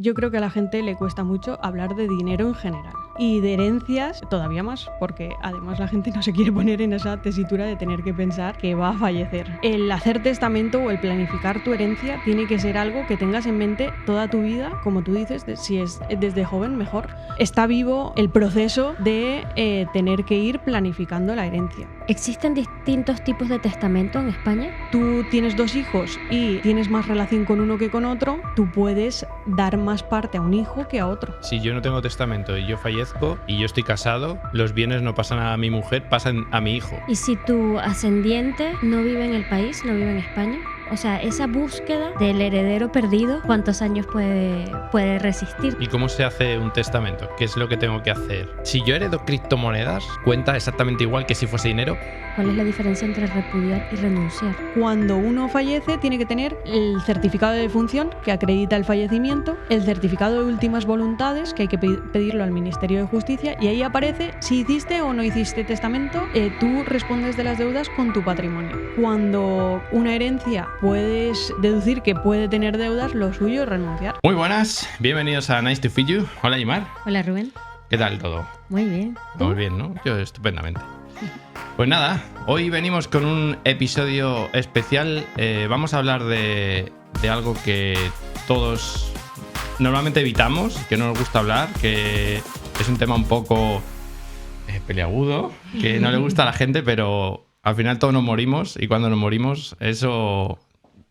Yo creo que a la gente le cuesta mucho hablar de dinero en general y de herencias todavía más, porque además la gente no se quiere poner en esa tesitura de tener que pensar que va a fallecer. El hacer testamento o el planificar tu herencia tiene que ser algo que tengas en mente toda tu vida, como tú dices, si es desde joven mejor. Está vivo el proceso de tener que ir planificando la herencia. ¿Existen distintos tipos de testamento en España? Tú tienes 2 hijos y tienes más relación con uno que con otro, tú puedes dar más parte a un hijo que a otro. Si yo no tengo testamento y yo fallezco y yo estoy casado, los bienes no pasan a mi mujer, pasan a mi hijo. ¿Y si tu ascendiente no vive en el país, no vive en España? O sea, esa búsqueda del heredero perdido, ¿cuántos años puede resistir? ¿Y cómo se hace un testamento? ¿Qué es lo que tengo que hacer? Si yo heredo criptomonedas, ¿cuenta exactamente igual que si fuese dinero? ¿Cuál es la diferencia entre repudiar y renunciar? Cuando uno fallece tiene que tener el certificado de defunción que acredita el fallecimiento, el certificado de últimas voluntades que hay que pedirlo al Ministerio de Justicia y ahí aparece si hiciste o no hiciste testamento, tú respondes de las deudas con tu patrimonio. Cuando una herencia puedes deducir que puede tener deudas, lo suyo es renunciar. Muy buenas, bienvenidos a Nice to Feed You. Hola, Imar. Hola, Rubén. ¿Qué tal todo? Muy bien. Muy bien, ¿no? Yo estupendamente. Pues nada, hoy venimos con un episodio especial. Vamos a hablar de algo que todos normalmente evitamos, que no nos gusta hablar, que es un tema un poco peliagudo, que no le gusta a la gente, pero al final todos nos morimos y cuando nos morimos, eso,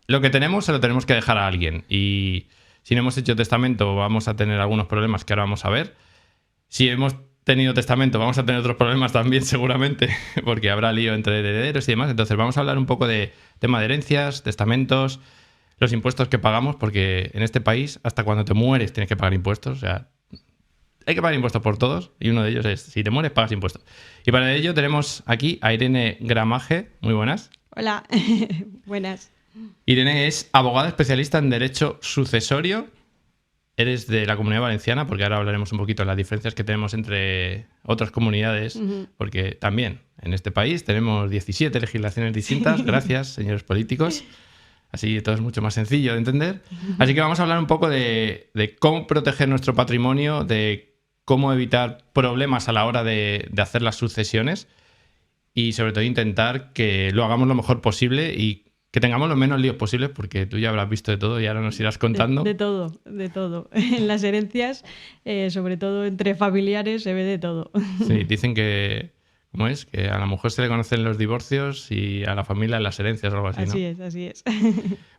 lo que tenemos se lo tenemos que dejar a alguien. Y si no hemos hecho testamento vamos a tener algunos problemas que ahora vamos a ver. Si hemos tenido testamento vamos a tener otros problemas también seguramente, porque habrá lío entre herederos y demás. Entonces vamos a hablar un poco de tema de herencias, testamentos, los impuestos que pagamos, porque en este país hasta cuando te mueres tienes que pagar impuestos. O sea, hay que pagar impuestos por todos y uno de ellos es si te mueres pagas impuestos. Y para ello tenemos aquí a Irene Gramaje. Muy buenas. Hola, buenas. Irene es abogada especialista en derecho sucesorio. Eres de la Comunidad Valenciana, porque ahora hablaremos un poquito de las diferencias que tenemos entre otras comunidades, porque también en este país tenemos 17 legislaciones distintas, gracias, señores políticos. Así todo es mucho más sencillo de entender. Así que vamos a hablar un poco de cómo proteger nuestro patrimonio, de cómo evitar problemas a la hora de hacer las sucesiones y sobre todo intentar que lo hagamos lo mejor posible y que tengamos los menos líos posibles, porque tú ya habrás visto de todo y ahora nos irás contando. De todo, de todo. En las herencias, sobre todo entre familiares, se ve de todo. Sí, dicen que, ¿cómo es? Que a la mujer se le conocen los divorcios y a la familia las herencias o algo así, ¿no? Así es.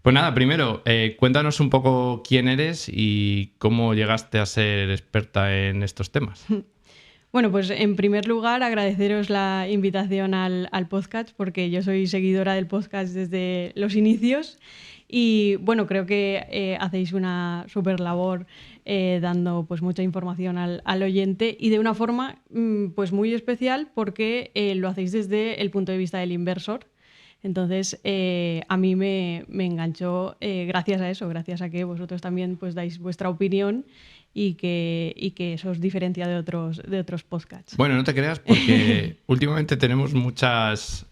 Pues nada, primero, cuéntanos un poco quién eres y cómo llegaste a ser experta en estos temas. Bueno, pues en primer lugar agradeceros la invitación al podcast, porque yo soy seguidora del podcast desde los inicios y bueno, creo que hacéis una súper labor dando pues mucha información al oyente y de una forma pues muy especial porque lo hacéis desde el punto de vista del inversor. Entonces, a mí me enganchó gracias a eso, gracias a que vosotros también pues dais vuestra opinión y que eso os diferencia de otros podcasts. Bueno, no te creas, porque últimamente tenemos muchos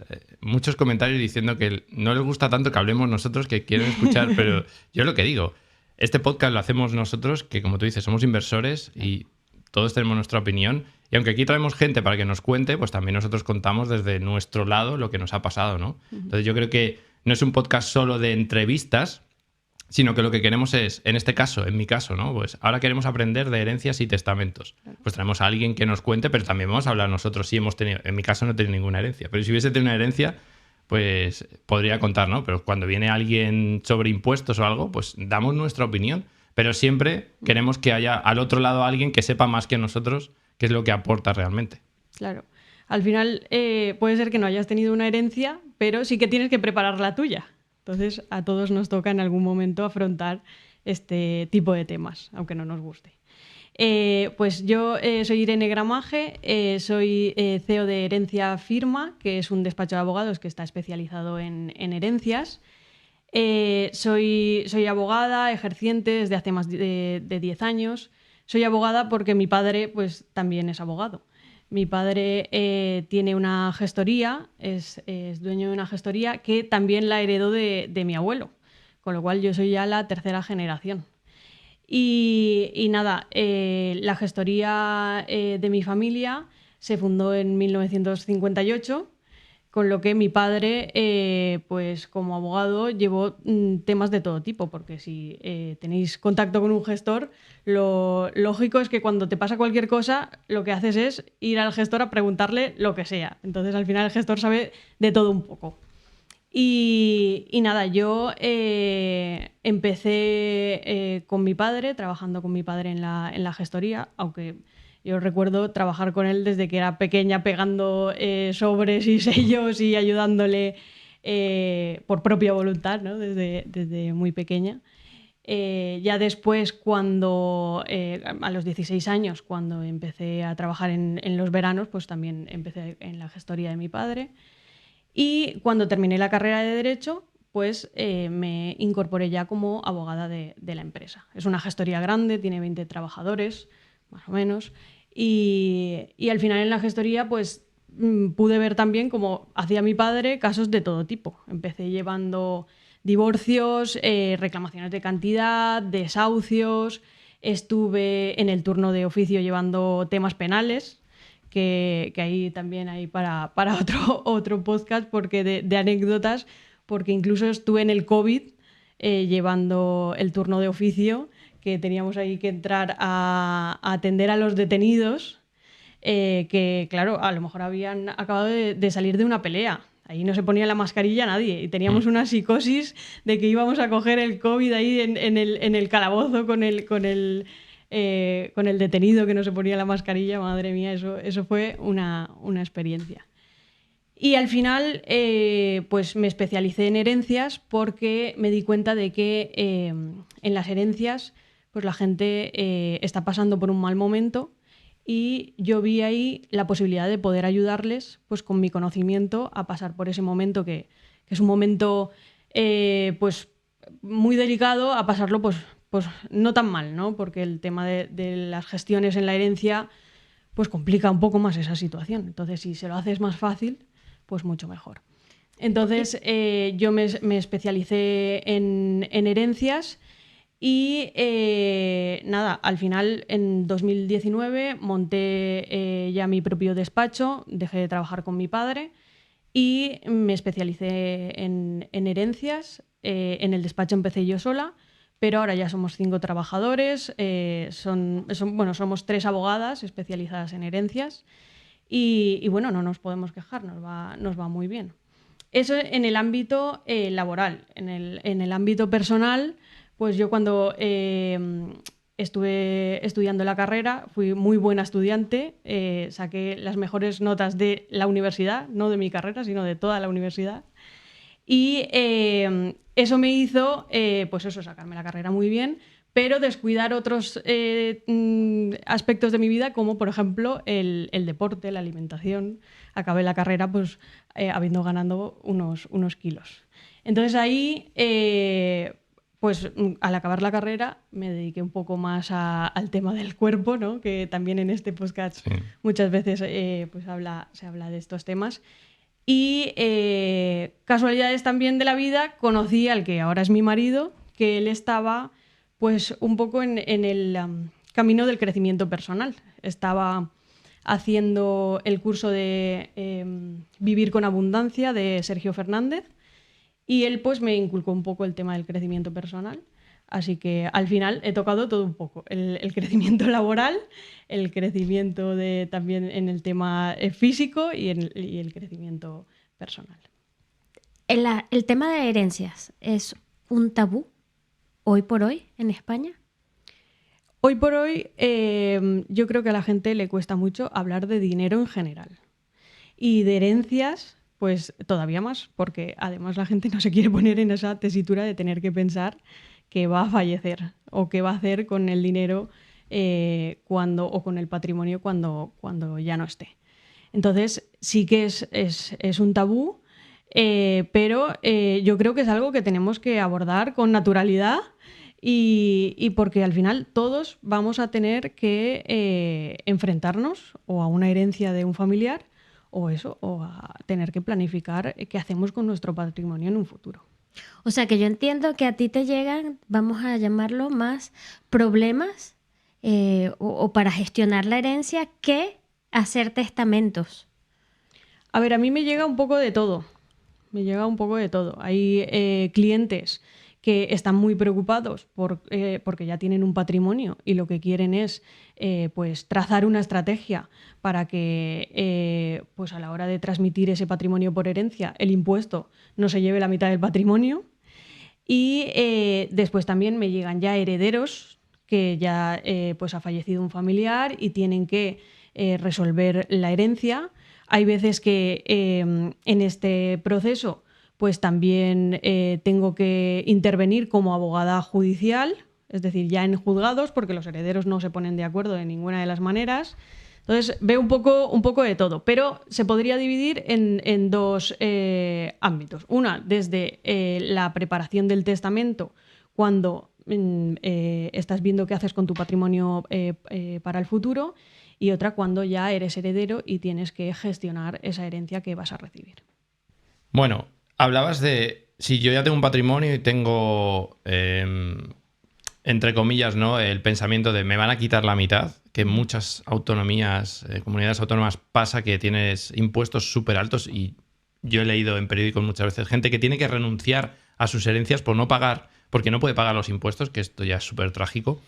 comentarios diciendo que no les gusta tanto que hablemos nosotros, que quieren escuchar, pero yo lo que digo, este podcast lo hacemos nosotros, que como tú dices, somos inversores y todos tenemos nuestra opinión. Y aunque aquí traemos gente para que nos cuente, pues también nosotros contamos desde nuestro lado lo que nos ha pasado, ¿no? Entonces yo creo que no es un podcast solo de entrevistas, sino que lo que queremos es, en este caso, en mi caso, ¿no? Pues ahora queremos aprender de herencias y testamentos. Pues traemos a alguien que nos cuente, pero también vamos a hablar nosotros si hemos tenido, en mi caso no he tenido ninguna herencia, pero si hubiese tenido una herencia, pues podría contar, ¿no? Pero cuando viene alguien sobre impuestos o algo, pues damos nuestra opinión, pero siempre queremos que haya al otro lado alguien que sepa más que nosotros qué es lo que aporta realmente. Claro. Al final puede ser que no hayas tenido una herencia, pero sí que tienes que preparar la tuya. Entonces, a todos nos toca en algún momento afrontar este tipo de temas, aunque no nos guste. Pues yo soy Irene Gramaje, soy CEO de Herencia Firma, que es un despacho de abogados que está especializado en herencias. Soy abogada, ejerciente desde hace más de 10 años. Soy abogada porque mi padre pues, también es abogado. Mi padre tiene una gestoría, es dueño de una gestoría que también la heredó de mi abuelo, con lo cual yo soy ya la tercera generación. Y nada, la gestoría de mi familia se fundó en 1958, con lo que mi padre, pues como abogado, llevó temas de todo tipo, porque si tenéis contacto con un gestor, lo lógico es que cuando te pasa cualquier cosa, lo que haces es ir al gestor a preguntarle lo que sea. Entonces, al final, el gestor sabe de todo un poco. Y nada, yo empecé con mi padre, trabajando con mi padre en la gestoría, aunque yo recuerdo trabajar con él desde que era pequeña, pegando sobres y sellos y ayudándole por propia voluntad, ¿no? Desde muy pequeña. Ya después, cuando a los 16 años, cuando empecé a trabajar en los veranos, pues también empecé en la gestoría de mi padre. Y cuando terminé la carrera de Derecho, pues me incorporé ya como abogada de la empresa. Es una gestoría grande, tiene 20 trabajadores, más o menos. Y al final en la gestoría, pues pude ver también, como hacía mi padre, casos de todo tipo. Empecé llevando divorcios, reclamaciones de cantidad, desahucios. Estuve en el turno de oficio llevando temas penales, que ahí también hay para otro podcast, porque de anécdotas, porque incluso estuve en el COVID llevando el turno de oficio, que teníamos ahí que entrar a atender a los detenidos, que claro, a lo mejor habían acabado de salir de una pelea. Ahí no se ponía la mascarilla nadie y teníamos una psicosis de que íbamos a coger el COVID ahí en el calabozo con el detenido que no se ponía la mascarilla. Madre mía, eso fue una experiencia. Y al final, pues me especialicé en herencias, porque me di cuenta de que en las herencias, pues la gente está pasando por un mal momento, y yo vi ahí la posibilidad de poder ayudarles, pues con mi conocimiento, a pasar por ese momento que es un momento pues muy delicado, a pasarlo pues no tan mal, ¿no? Porque el tema de las gestiones en la herencia pues complica un poco más esa situación. Entonces, si se lo haces más fácil, pues mucho mejor. Entonces, yo me especialicé en herencias y nada, al final en 2019 monté ya mi propio despacho, dejé de trabajar con mi padre y me especialicé en herencias. En el despacho empecé yo sola, pero ahora ya somos 5 trabajadores, somos 3 abogadas especializadas en herencias y bueno, no nos podemos quejar, nos va muy bien. Eso en el ámbito laboral. En el ámbito personal, pues yo cuando estuve estudiando la carrera fui muy buena estudiante, saqué las mejores notas de la universidad, no de mi carrera, sino de toda la universidad. Y eso me hizo, pues eso, sacarme la carrera muy bien, pero descuidar otros aspectos de mi vida, como por ejemplo el deporte, la alimentación. Acabé la carrera pues habiendo ganado unos kilos. Entonces ahí, pues al acabar la carrera me dediqué un poco más al tema del cuerpo, ¿no? Que también en este podcast muchas veces pues se habla de estos temas. Y casualidades también de la vida, conocí al que ahora es mi marido, que él estaba pues un poco en el camino del crecimiento personal. Estaba haciendo el curso de Vivir con Abundancia de Sergio Fernández, y él pues me inculcó un poco el tema del crecimiento personal. Así que al final he tocado todo un poco, el crecimiento laboral, el crecimiento también en el tema físico y el crecimiento personal. El tema de herencias es un tabú hoy por hoy en España. Hoy por hoy yo creo que a la gente le cuesta mucho hablar de dinero en general. Y de herencias, pues todavía más, porque además la gente no se quiere poner en esa tesitura de tener que pensar que va a fallecer o qué va a hacer con el dinero o con el patrimonio cuando ya no esté. Entonces sí que es un tabú, pero yo creo que es algo que tenemos que abordar con naturalidad, y porque al final todos vamos a tener que enfrentarnos o a una herencia de un familiar o a tener que planificar qué hacemos con nuestro patrimonio en un futuro. O sea que yo entiendo que a ti te llegan, vamos a llamarlo más problemas o para gestionar la herencia que hacer testamentos. A ver, a mí me llega un poco de todo. Me llega un poco de todo. Hay clientes que están muy preocupados porque ya tienen un patrimonio y lo que quieren es pues trazar una estrategia para que pues a la hora de transmitir ese patrimonio por herencia el impuesto no se lleve la mitad del patrimonio. Y después también me llegan ya herederos que ya pues ha fallecido un familiar y tienen que resolver la herencia. Hay veces que en este proceso pues también tengo que intervenir como abogada judicial, es decir, ya en juzgados, porque los herederos no se ponen de acuerdo de ninguna de las maneras. Entonces veo un poco de todo, pero se podría dividir en dos ámbitos. Una, desde la preparación del testamento, cuando estás viendo qué haces con tu patrimonio para el futuro, y otra cuando ya eres heredero y tienes que gestionar esa herencia que vas a recibir. Bueno, hablabas de si yo ya tengo un patrimonio y tengo, entre comillas, ¿no?, el pensamiento de me van a quitar la mitad, que en muchas autonomías, comunidades autónomas pasa que tienes impuestos súper altos y yo he leído en periódicos muchas veces gente que tiene que renunciar a sus herencias por no pagar, porque no puede pagar los impuestos, que esto ya es súper trágico.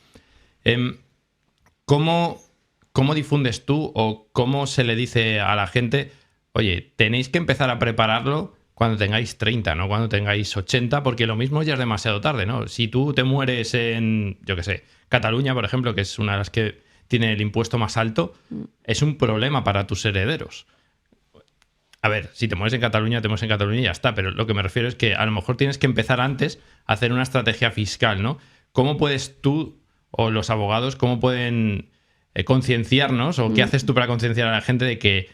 ¿Cómo difundes tú o cómo se le dice a la gente, oye, tenéis que empezar a prepararlo cuando tengáis 30, no cuando tengáis 80, porque lo mismo ya es demasiado tarde, ¿no? Si tú te mueres en, yo qué sé, Cataluña, por ejemplo, que es una de las que tiene el impuesto más alto, es un problema para tus herederos. A ver, si te mueres en Cataluña, te mueres en Cataluña y ya está, pero lo que me refiero es que a lo mejor tienes que empezar antes a hacer una estrategia fiscal, ¿no? ¿Cómo puedes tú o los abogados, cómo pueden concienciarnos o qué haces tú para concienciar a la gente de que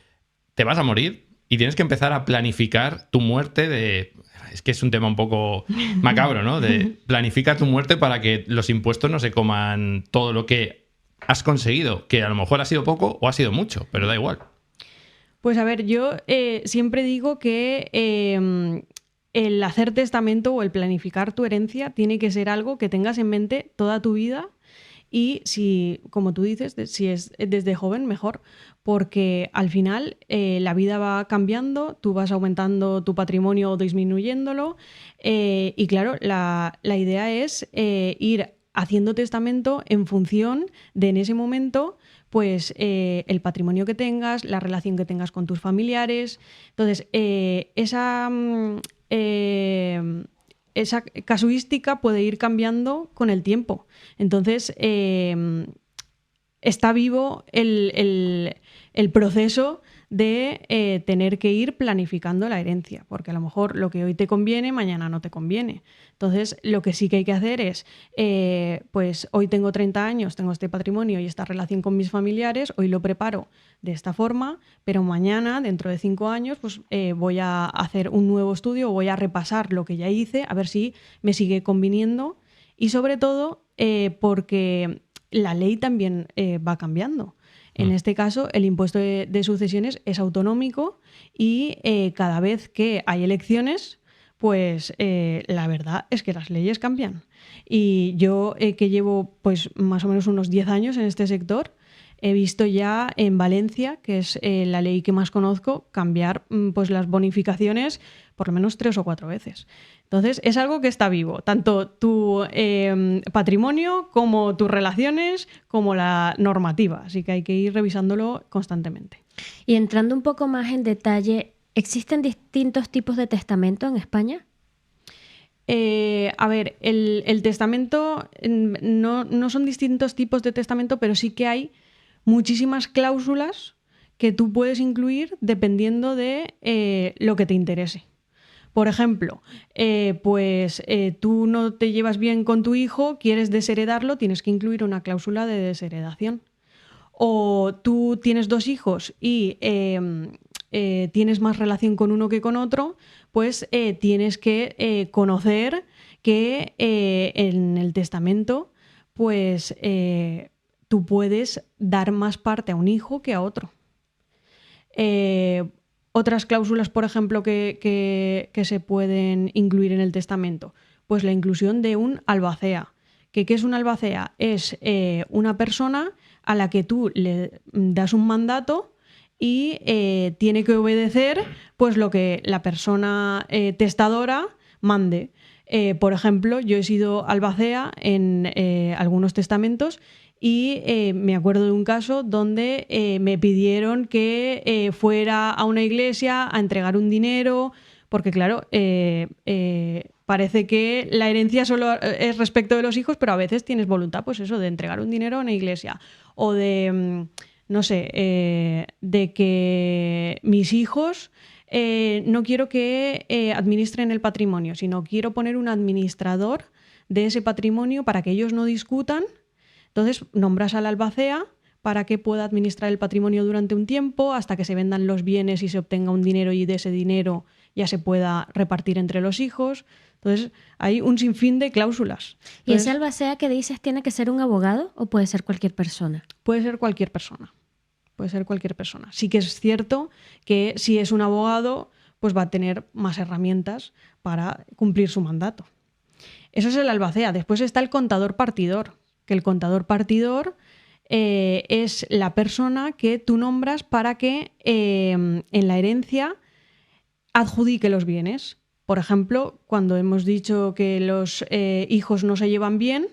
te vas a morir y tienes que empezar a planificar tu muerte es que es un tema un poco macabro, ¿no? De planifica tu muerte para que los impuestos no se coman todo lo que has conseguido, que a lo mejor ha sido poco o ha sido mucho, pero da igual. Pues a ver, yo siempre digo que el hacer testamento o el planificar tu herencia tiene que ser algo que tengas en mente toda tu vida y si, como tú dices, si es desde joven, mejor, porque al final la vida va cambiando, tú vas aumentando tu patrimonio o disminuyéndolo y claro, la idea es ir haciendo testamento en función de en ese momento pues el patrimonio que tengas, la relación que tengas con tus familiares. Entonces, esa casuística puede ir cambiando con el tiempo. Entonces, está vivo el proceso de tener que ir planificando la herencia, porque a lo mejor lo que hoy te conviene, mañana no te conviene. Entonces, lo que sí que hay que hacer es, pues hoy tengo 30 años, tengo este patrimonio y esta relación con mis familiares, hoy lo preparo de esta forma, pero mañana, dentro de 5 años, pues voy a hacer un nuevo estudio o voy a repasar lo que ya hice, a ver si me sigue conviniendo y sobre todo porque la ley también va cambiando. En este caso, el impuesto de sucesiones es autonómico y cada vez que hay elecciones, pues la verdad es que las leyes cambian. Y yo que llevo pues más o menos unos 10 años en este sector, he visto ya en Valencia, que es la ley que más conozco, cambiar pues las bonificaciones por lo menos 3 o 4 veces. Entonces, es algo que está vivo, tanto tu patrimonio como tus relaciones, como la normativa. Así que hay que ir revisándolo constantemente. Y entrando un poco más en detalle, ¿existen distintos tipos de testamento en España? A ver, el testamento, no son distintos tipos de testamento, pero sí que hay muchísimas cláusulas que tú puedes incluir dependiendo de lo que te interese. Por ejemplo, tú no te llevas bien con tu hijo, quieres desheredarlo, tienes que incluir una cláusula de desheredación. O tú tienes 2 hijos y tienes más relación con uno que con otro, pues tienes que conocer que en el testamento pues tú puedes dar más parte a un hijo que a otro. Otras cláusulas, por ejemplo, que se pueden incluir en el testamento, pues la inclusión de un albacea. ¿Qué es un albacea? Es una persona a la que tú le das un mandato y tiene que obedecer pues lo que la persona testadora mande. Por ejemplo, yo he sido albacea en algunos testamentos y me acuerdo de un caso donde me pidieron que fuera a una iglesia a entregar un dinero, porque claro, parece que la herencia solo es respecto de los hijos, pero a veces tienes voluntad, pues eso, de entregar un dinero a una iglesia o de, no sé, de que mis hijos no quiero que administren el patrimonio, sino quiero poner un administrador de ese patrimonio para que ellos no discutan. Entonces nombras al albacea para que pueda administrar el patrimonio durante un tiempo hasta que se vendan los bienes y se obtenga un dinero y de ese dinero ya se pueda repartir entre los hijos. Entonces hay un sinfín de cláusulas. Entonces, ¿y ese albacea que dices tiene que ser un abogado o puede ser cualquier persona? Puede ser cualquier persona. Puede ser cualquier persona. Sí que es cierto que si es un abogado, pues va a tener más herramientas para cumplir su mandato. Eso es el albacea. Después está el contador partidor, que el contador partidor es la persona que tú nombras para que en la herencia adjudique los bienes. Por ejemplo, cuando hemos dicho que los hijos no se llevan bien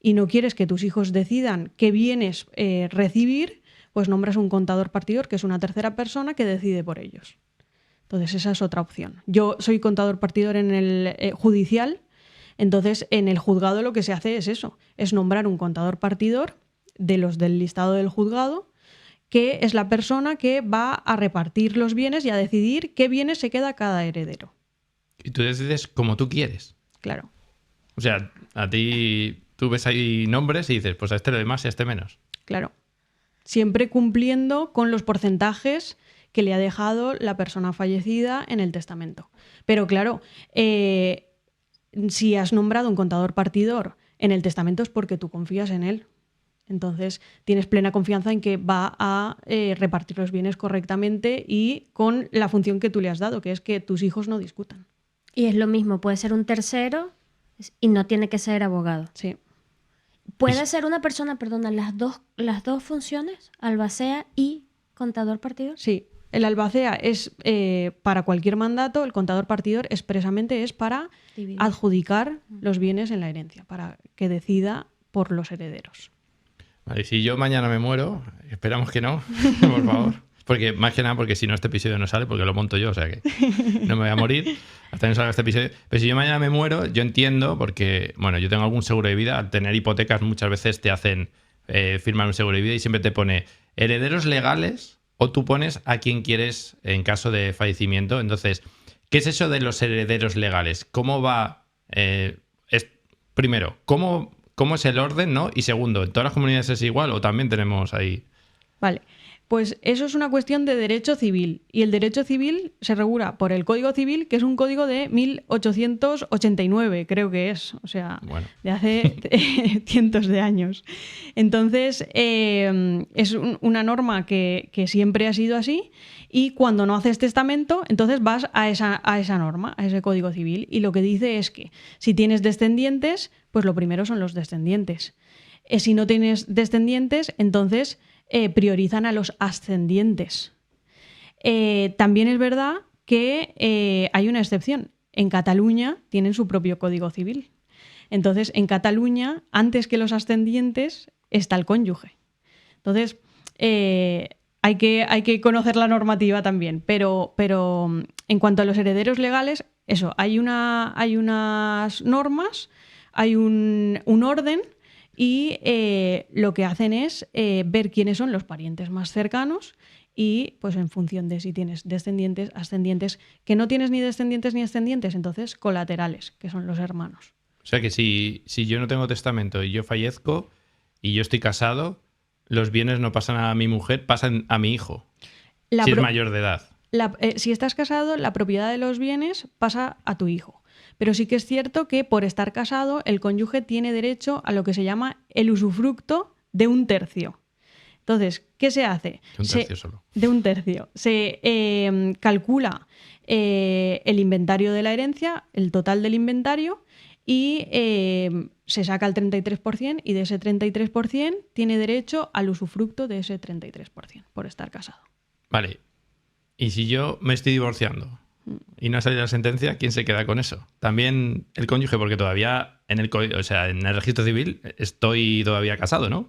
y no quieres que tus hijos decidan qué bienes recibir, pues nombras un contador partidor, que es una tercera persona que decide por ellos. Entonces esa es otra opción. Yo soy contador partidor en el judicial. Entonces, en el juzgado lo que se hace es eso, es nombrar un contador partidor de los del listado del juzgado, que es la persona que va a repartir los bienes y a decidir qué bienes se queda cada heredero. Y tú decides como tú quieres. Claro. O sea, a ti tú ves ahí nombres y dices, pues a este le doy más y a este menos. Claro. Siempre cumpliendo con los porcentajes que le ha dejado la persona fallecida en el testamento. Pero claro, si has nombrado un contador partidor en el testamento es porque tú confías en él. Entonces tienes plena confianza en que va a repartir los bienes correctamente y con la función que tú le has dado, que es que tus hijos no discutan. Y es lo mismo, puede ser un tercero y no tiene que ser abogado. Sí. ¿Puede ser una persona, perdona, las dos funciones, albacea y contador partidor? Sí. El albacea es para cualquier mandato, el contador partidor expresamente es para adjudicar los bienes en la herencia, para que decida por los herederos. Vale, si yo mañana me muero, esperamos que no, por favor. Porque, más que nada, porque si no este episodio no sale, porque lo monto yo, o sea que no me voy a morir hasta que no salga este episodio. Pero si yo mañana me muero, yo entiendo, porque, bueno, yo tengo algún seguro de vida, al tener hipotecas muchas veces te hacen firmar un seguro de vida y siempre te pone herederos legales o tú pones a quien quieres en caso de fallecimiento. Entonces, ¿qué es eso de los herederos legales? ¿Cómo va? Primero, ¿cómo es el orden, ¿no? Y segundo, ¿en todas las comunidades es igual o también tenemos ahí? Vale, pues eso es una cuestión de derecho civil. Y el derecho civil se regula por el Código Civil, que es un código de 1889, creo que es. O sea, bueno, de hace cientos de años. Entonces, es una norma que siempre ha sido así. Y cuando no haces testamento, entonces vas a esa norma, a ese Código Civil. Y lo que dice es que si tienes descendientes, pues lo primero son los descendientes. Si no tienes descendientes, entonces priorizan a los ascendientes. También es verdad que hay una excepción. En Cataluña tienen su propio Código Civil. Entonces, en Cataluña, antes que los ascendientes, está el cónyuge. Entonces, hay que conocer la normativa también. Pero en cuanto a los herederos legales, eso, hay unas normas, hay un orden. Y lo que hacen es ver quiénes son los parientes más cercanos y pues en función de si tienes descendientes, ascendientes, que no tienes ni descendientes ni ascendientes, entonces colaterales, que son los hermanos. O sea que si yo no tengo testamento y yo fallezco y yo estoy casado, los bienes no pasan a mi mujer, pasan a mi hijo, si es mayor de edad. Si estás casado, la propiedad de los bienes pasa a tu hijo. Pero sí que es cierto que por estar casado, el cónyuge tiene derecho a lo que se llama el usufructo de un tercio. Entonces, ¿qué se hace? De un tercio solo. De un tercio. Se calcula el inventario de la herencia, el total del inventario, y se saca el 33%, y de ese 33% tiene derecho al usufructo de ese 33% por estar casado. Vale. Y si yo me estoy divorciando y no ha salido la sentencia, ¿quién se queda con eso? También el cónyuge, porque todavía en el registro civil estoy todavía casado, ¿no?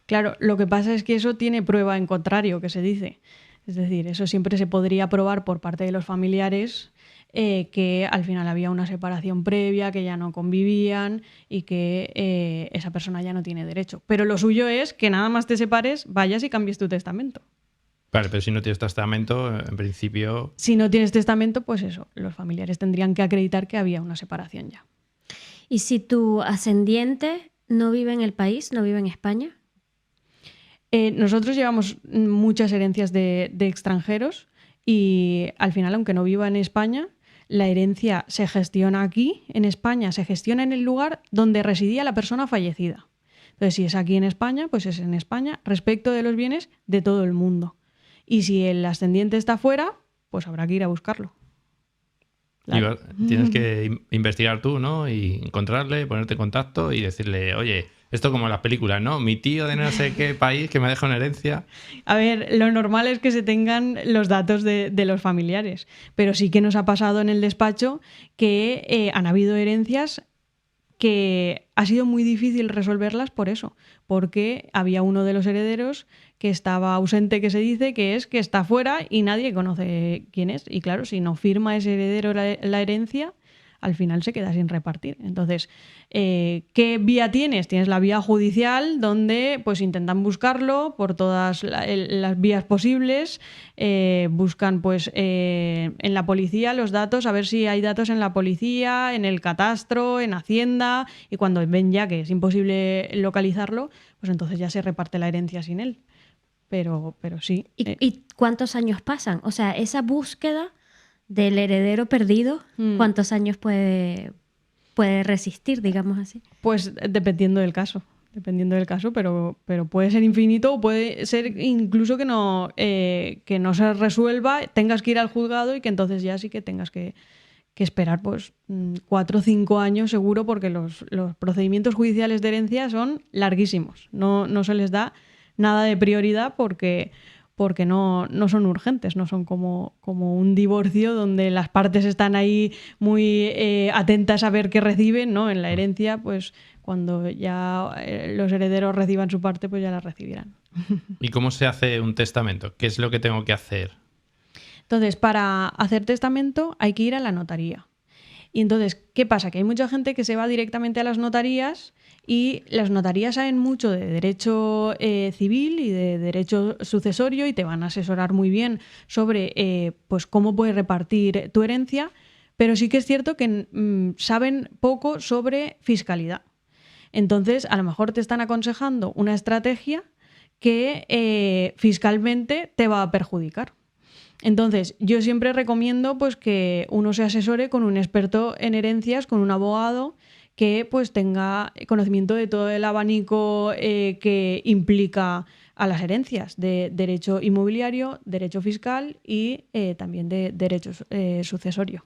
Claro, lo que pasa es que eso tiene prueba en contrario, que se dice. Es decir, eso siempre se podría probar por parte de los familiares, que al final había una separación previa, que ya no convivían y que esa persona ya no tiene derecho. Pero lo suyo es que nada más te separes, vayas y cambies tu testamento. Vale, pero si no tienes testamento, en principio... Si no tienes testamento, pues eso, los familiares tendrían que acreditar que había una separación ya. ¿Y si tu ascendiente no vive en el país, no vive en España? Nosotros llevamos muchas herencias de extranjeros y al final, aunque no viva en España, la herencia se gestiona aquí, en España, se gestiona en el lugar donde residía la persona fallecida. Entonces, si es aquí en España, pues es en España, respecto de los bienes de todo el mundo. Y si el ascendiente está fuera, pues habrá que ir a buscarlo. Claro. Tienes que investigar tú, ¿no? Y encontrarle, ponerte en contacto y decirle, oye, esto como en las películas, ¿no? Mi tío de no sé qué país que me deja una herencia. A ver, lo normal es que se tengan los datos de los familiares, pero sí que nos ha pasado en el despacho que han habido herencias que ha sido muy difícil resolverlas por eso, porque había uno de los herederos que estaba ausente, que se dice, que es que está fuera y nadie conoce quién es. Y claro, si no firma ese heredero la herencia, al final se queda sin repartir. Entonces, ¿qué vía tienes? Tienes la vía judicial, donde pues intentan buscarlo por todas las vías posibles, buscan pues en la policía los datos, a ver si hay datos en la policía, en el catastro, en Hacienda, y cuando ven ya que es imposible localizarlo, pues entonces ya se reparte la herencia sin él. Pero sí. ¿Y cuántos años pasan? O sea, esa búsqueda del heredero perdido, ¿cuántos años puede resistir, digamos así? Pues dependiendo del caso, pero puede ser infinito o puede ser incluso que no se resuelva, tengas que ir al juzgado y que entonces ya sí que tengas que esperar pues 4 o 5 años seguro, porque los procedimientos judiciales de herencia son larguísimos. No se les da nada de prioridad porque no son urgentes, no son como un divorcio donde las partes están ahí muy atentas a ver qué reciben, ¿no? En la herencia, pues cuando ya los herederos reciban su parte, pues ya la recibirán. ¿Y cómo se hace un testamento? ¿Qué es lo que tengo que hacer? Entonces, para hacer testamento hay que ir a la notaría. Y entonces, ¿qué pasa? Que hay mucha gente que se va directamente a las notarías, y las notarías saben mucho de derecho civil y de derecho sucesorio y te van a asesorar muy bien sobre pues cómo puedes repartir tu herencia, pero sí que es cierto que saben poco sobre fiscalidad. Entonces, a lo mejor te están aconsejando una estrategia que fiscalmente te va a perjudicar. Entonces, yo siempre recomiendo pues que uno se asesore con un experto en herencias, con un abogado que pues tenga conocimiento de todo el abanico que implica a las herencias, de derecho inmobiliario, derecho fiscal y también de derecho sucesorio.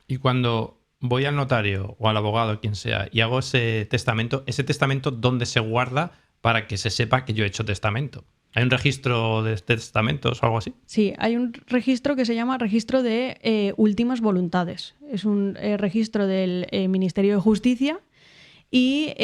Y cuando voy al notario o al abogado, quien sea, y hago ese testamento, ¿dónde se guarda para que se sepa que yo he hecho testamento? ¿Hay un registro de testamentos o algo así? Sí, hay un registro que se llama registro de últimas voluntades. Es un registro del Ministerio de Justicia y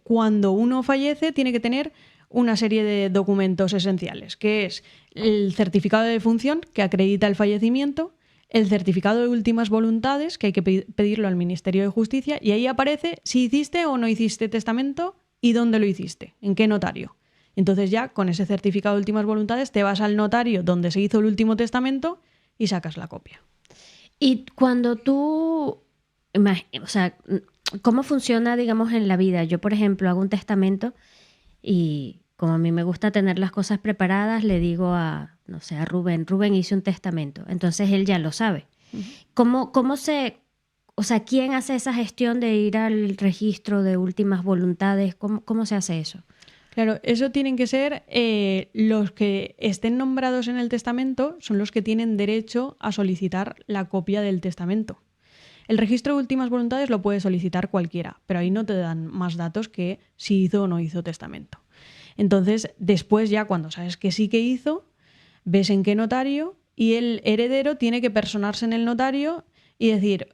cuando uno fallece tiene que tener una serie de documentos esenciales, que es el certificado de defunción que acredita el fallecimiento, el certificado de últimas voluntades, que hay que pedirlo al Ministerio de Justicia, y ahí aparece si hiciste o no hiciste testamento y dónde lo hiciste, en qué notario. Entonces ya con ese certificado de últimas voluntades te vas al notario donde se hizo el último testamento y sacas la copia. Y cuando tú, o sea, ¿cómo funciona, digamos, en la vida? Yo, por ejemplo, hago un testamento y como a mí me gusta tener las cosas preparadas, le digo a Rubén, hice un testamento. Entonces él ya lo sabe. Uh-huh. O sea, ¿quién hace esa gestión de ir al registro de últimas voluntades? ¿Cómo se hace eso? Claro, eso tienen que ser los que estén nombrados en el testamento, son los que tienen derecho a solicitar la copia del testamento. El registro de últimas voluntades lo puede solicitar cualquiera, pero ahí no te dan más datos que si hizo o no hizo testamento. Entonces, después ya cuando sabes que sí que hizo, ves en qué notario y el heredero tiene que personarse en el notario y decir,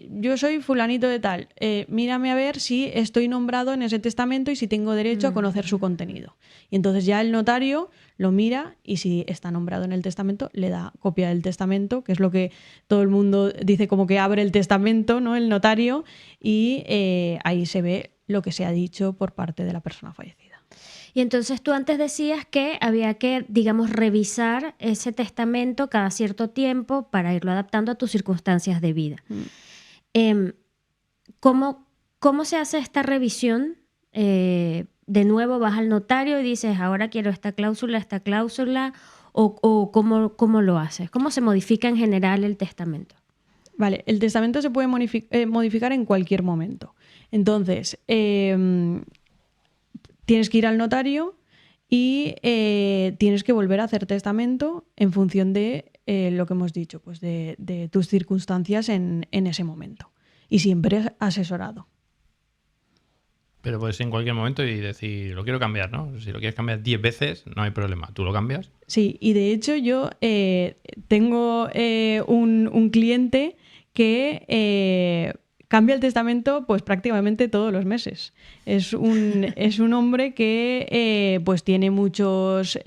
yo soy fulanito de tal, mírame a ver si estoy nombrado en ese testamento y si tengo derecho a conocer su contenido. Y entonces ya el notario lo mira y si está nombrado en el testamento, le da copia del testamento, que es lo que todo el mundo dice como que abre el testamento, ¿no? El notario, y ahí se ve lo que se ha dicho por parte de la persona fallecida. Y entonces tú antes decías que había que, digamos, revisar ese testamento cada cierto tiempo para irlo adaptando a tus circunstancias de vida. ¿Cómo se hace esta revisión? De nuevo vas al notario y dices, ahora quiero esta cláusula, o ¿cómo lo haces? ¿Cómo se modifica en general el testamento? Vale, el testamento se puede modificar en cualquier momento. Entonces, tienes que ir al notario y tienes que volver a hacer testamento en función de lo que hemos dicho, pues de tus circunstancias en ese momento. Y siempre asesorado. Pero puedes en cualquier momento y decir, lo quiero cambiar, ¿no? Si lo quieres cambiar 10 veces, no hay problema. ¿Tú lo cambias? Sí, y de hecho yo tengo un cliente que cambia el testamento pues prácticamente todos los meses. Es un hombre que pues tiene muchos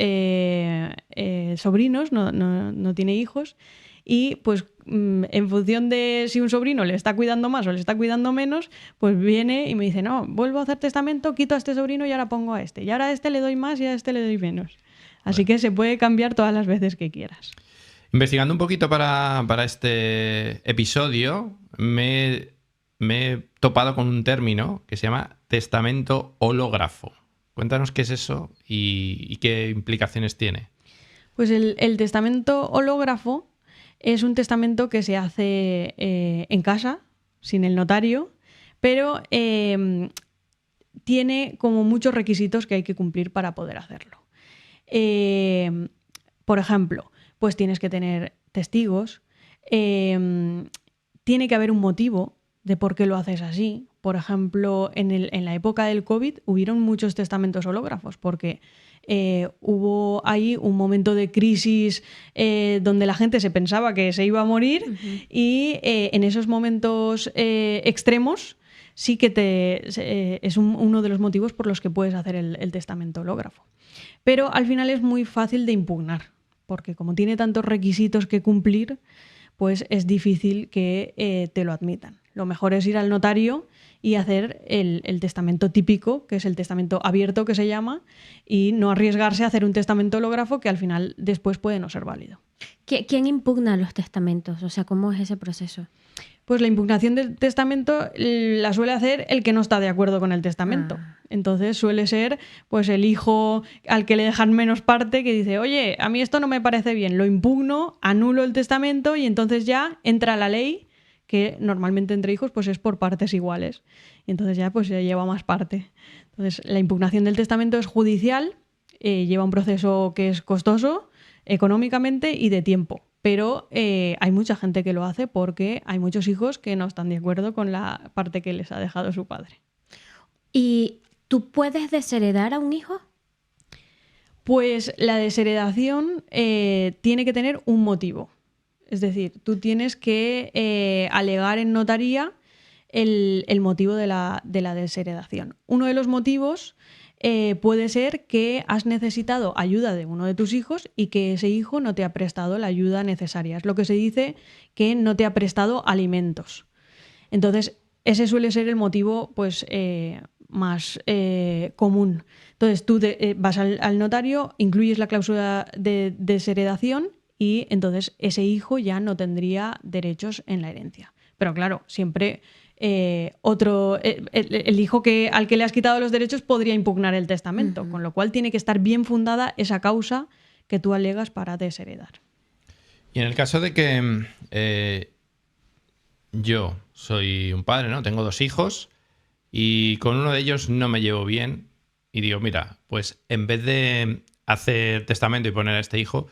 sobrinos, no tiene hijos, y pues en función de si un sobrino le está cuidando más o le está cuidando menos, pues viene y me dice, no, vuelvo a hacer testamento, quito a este sobrino y ahora pongo a este. Y ahora a este le doy más y a este le doy menos. Así que se puede cambiar todas las veces que quieras. Investigando un poquito para este episodio, me he topado con un término que se llama testamento hológrafo. Cuéntanos qué es eso y qué implicaciones tiene. Pues el testamento hológrafo es un testamento que se hace en casa, sin el notario, pero tiene como muchos requisitos que hay que cumplir para poder hacerlo. Por ejemplo, pues tienes que tener testigos, tiene que haber un motivo de por qué lo haces así. Por ejemplo, en la época del COVID hubieron muchos testamentos hológrafos porque hubo ahí un momento de crisis donde la gente se pensaba que se iba a morir y en esos momentos extremos sí que es uno de los motivos por los que puedes hacer el testamento hológrafo. Pero al final es muy fácil de impugnar porque como tiene tantos requisitos que cumplir, pues es difícil que te lo admitan. Lo mejor es ir al notario y hacer el testamento típico, que es el testamento abierto que se llama, y no arriesgarse a hacer un testamento hológrafo que al final después puede no ser válido. ¿Quién impugna los testamentos? O sea, ¿cómo es ese proceso? Pues la impugnación del testamento la suele hacer el que no está de acuerdo con el testamento. Entonces suele ser pues el hijo al que le dejan menos parte que dice, oye, a mí esto no me parece bien, lo impugno, anulo el testamento y entonces ya entra la ley, que normalmente entre hijos pues es por partes iguales. Y entonces ya pues se lleva más parte. Entonces la impugnación del testamento es judicial, lleva un proceso que es costoso económicamente y de tiempo. Pero hay mucha gente que lo hace porque hay muchos hijos que no están de acuerdo con la parte que les ha dejado su padre. ¿Y tú puedes desheredar a un hijo? Pues la desheredación tiene que tener un motivo. Es decir, tú tienes que alegar en notaría el motivo de la desheredación. Uno de los motivos puede ser que has necesitado ayuda de uno de tus hijos y que ese hijo no te ha prestado la ayuda necesaria. Es lo que se dice que no te ha prestado alimentos. Entonces, ese suele ser el motivo pues, más común. Entonces, tú vas al notario, incluyes la cláusula de desheredación y entonces ese hijo ya no tendría derechos en la herencia. Pero claro, siempre... el hijo al que le has quitado los derechos podría impugnar el testamento, con lo cual tiene que estar bien fundada esa causa que tú alegas para desheredar. Y en el caso de que yo soy un padre, ¿no? Tengo 2 hijos y con uno de ellos no me llevo bien y digo, mira, pues en vez de hacer testamento y poner a este hijo,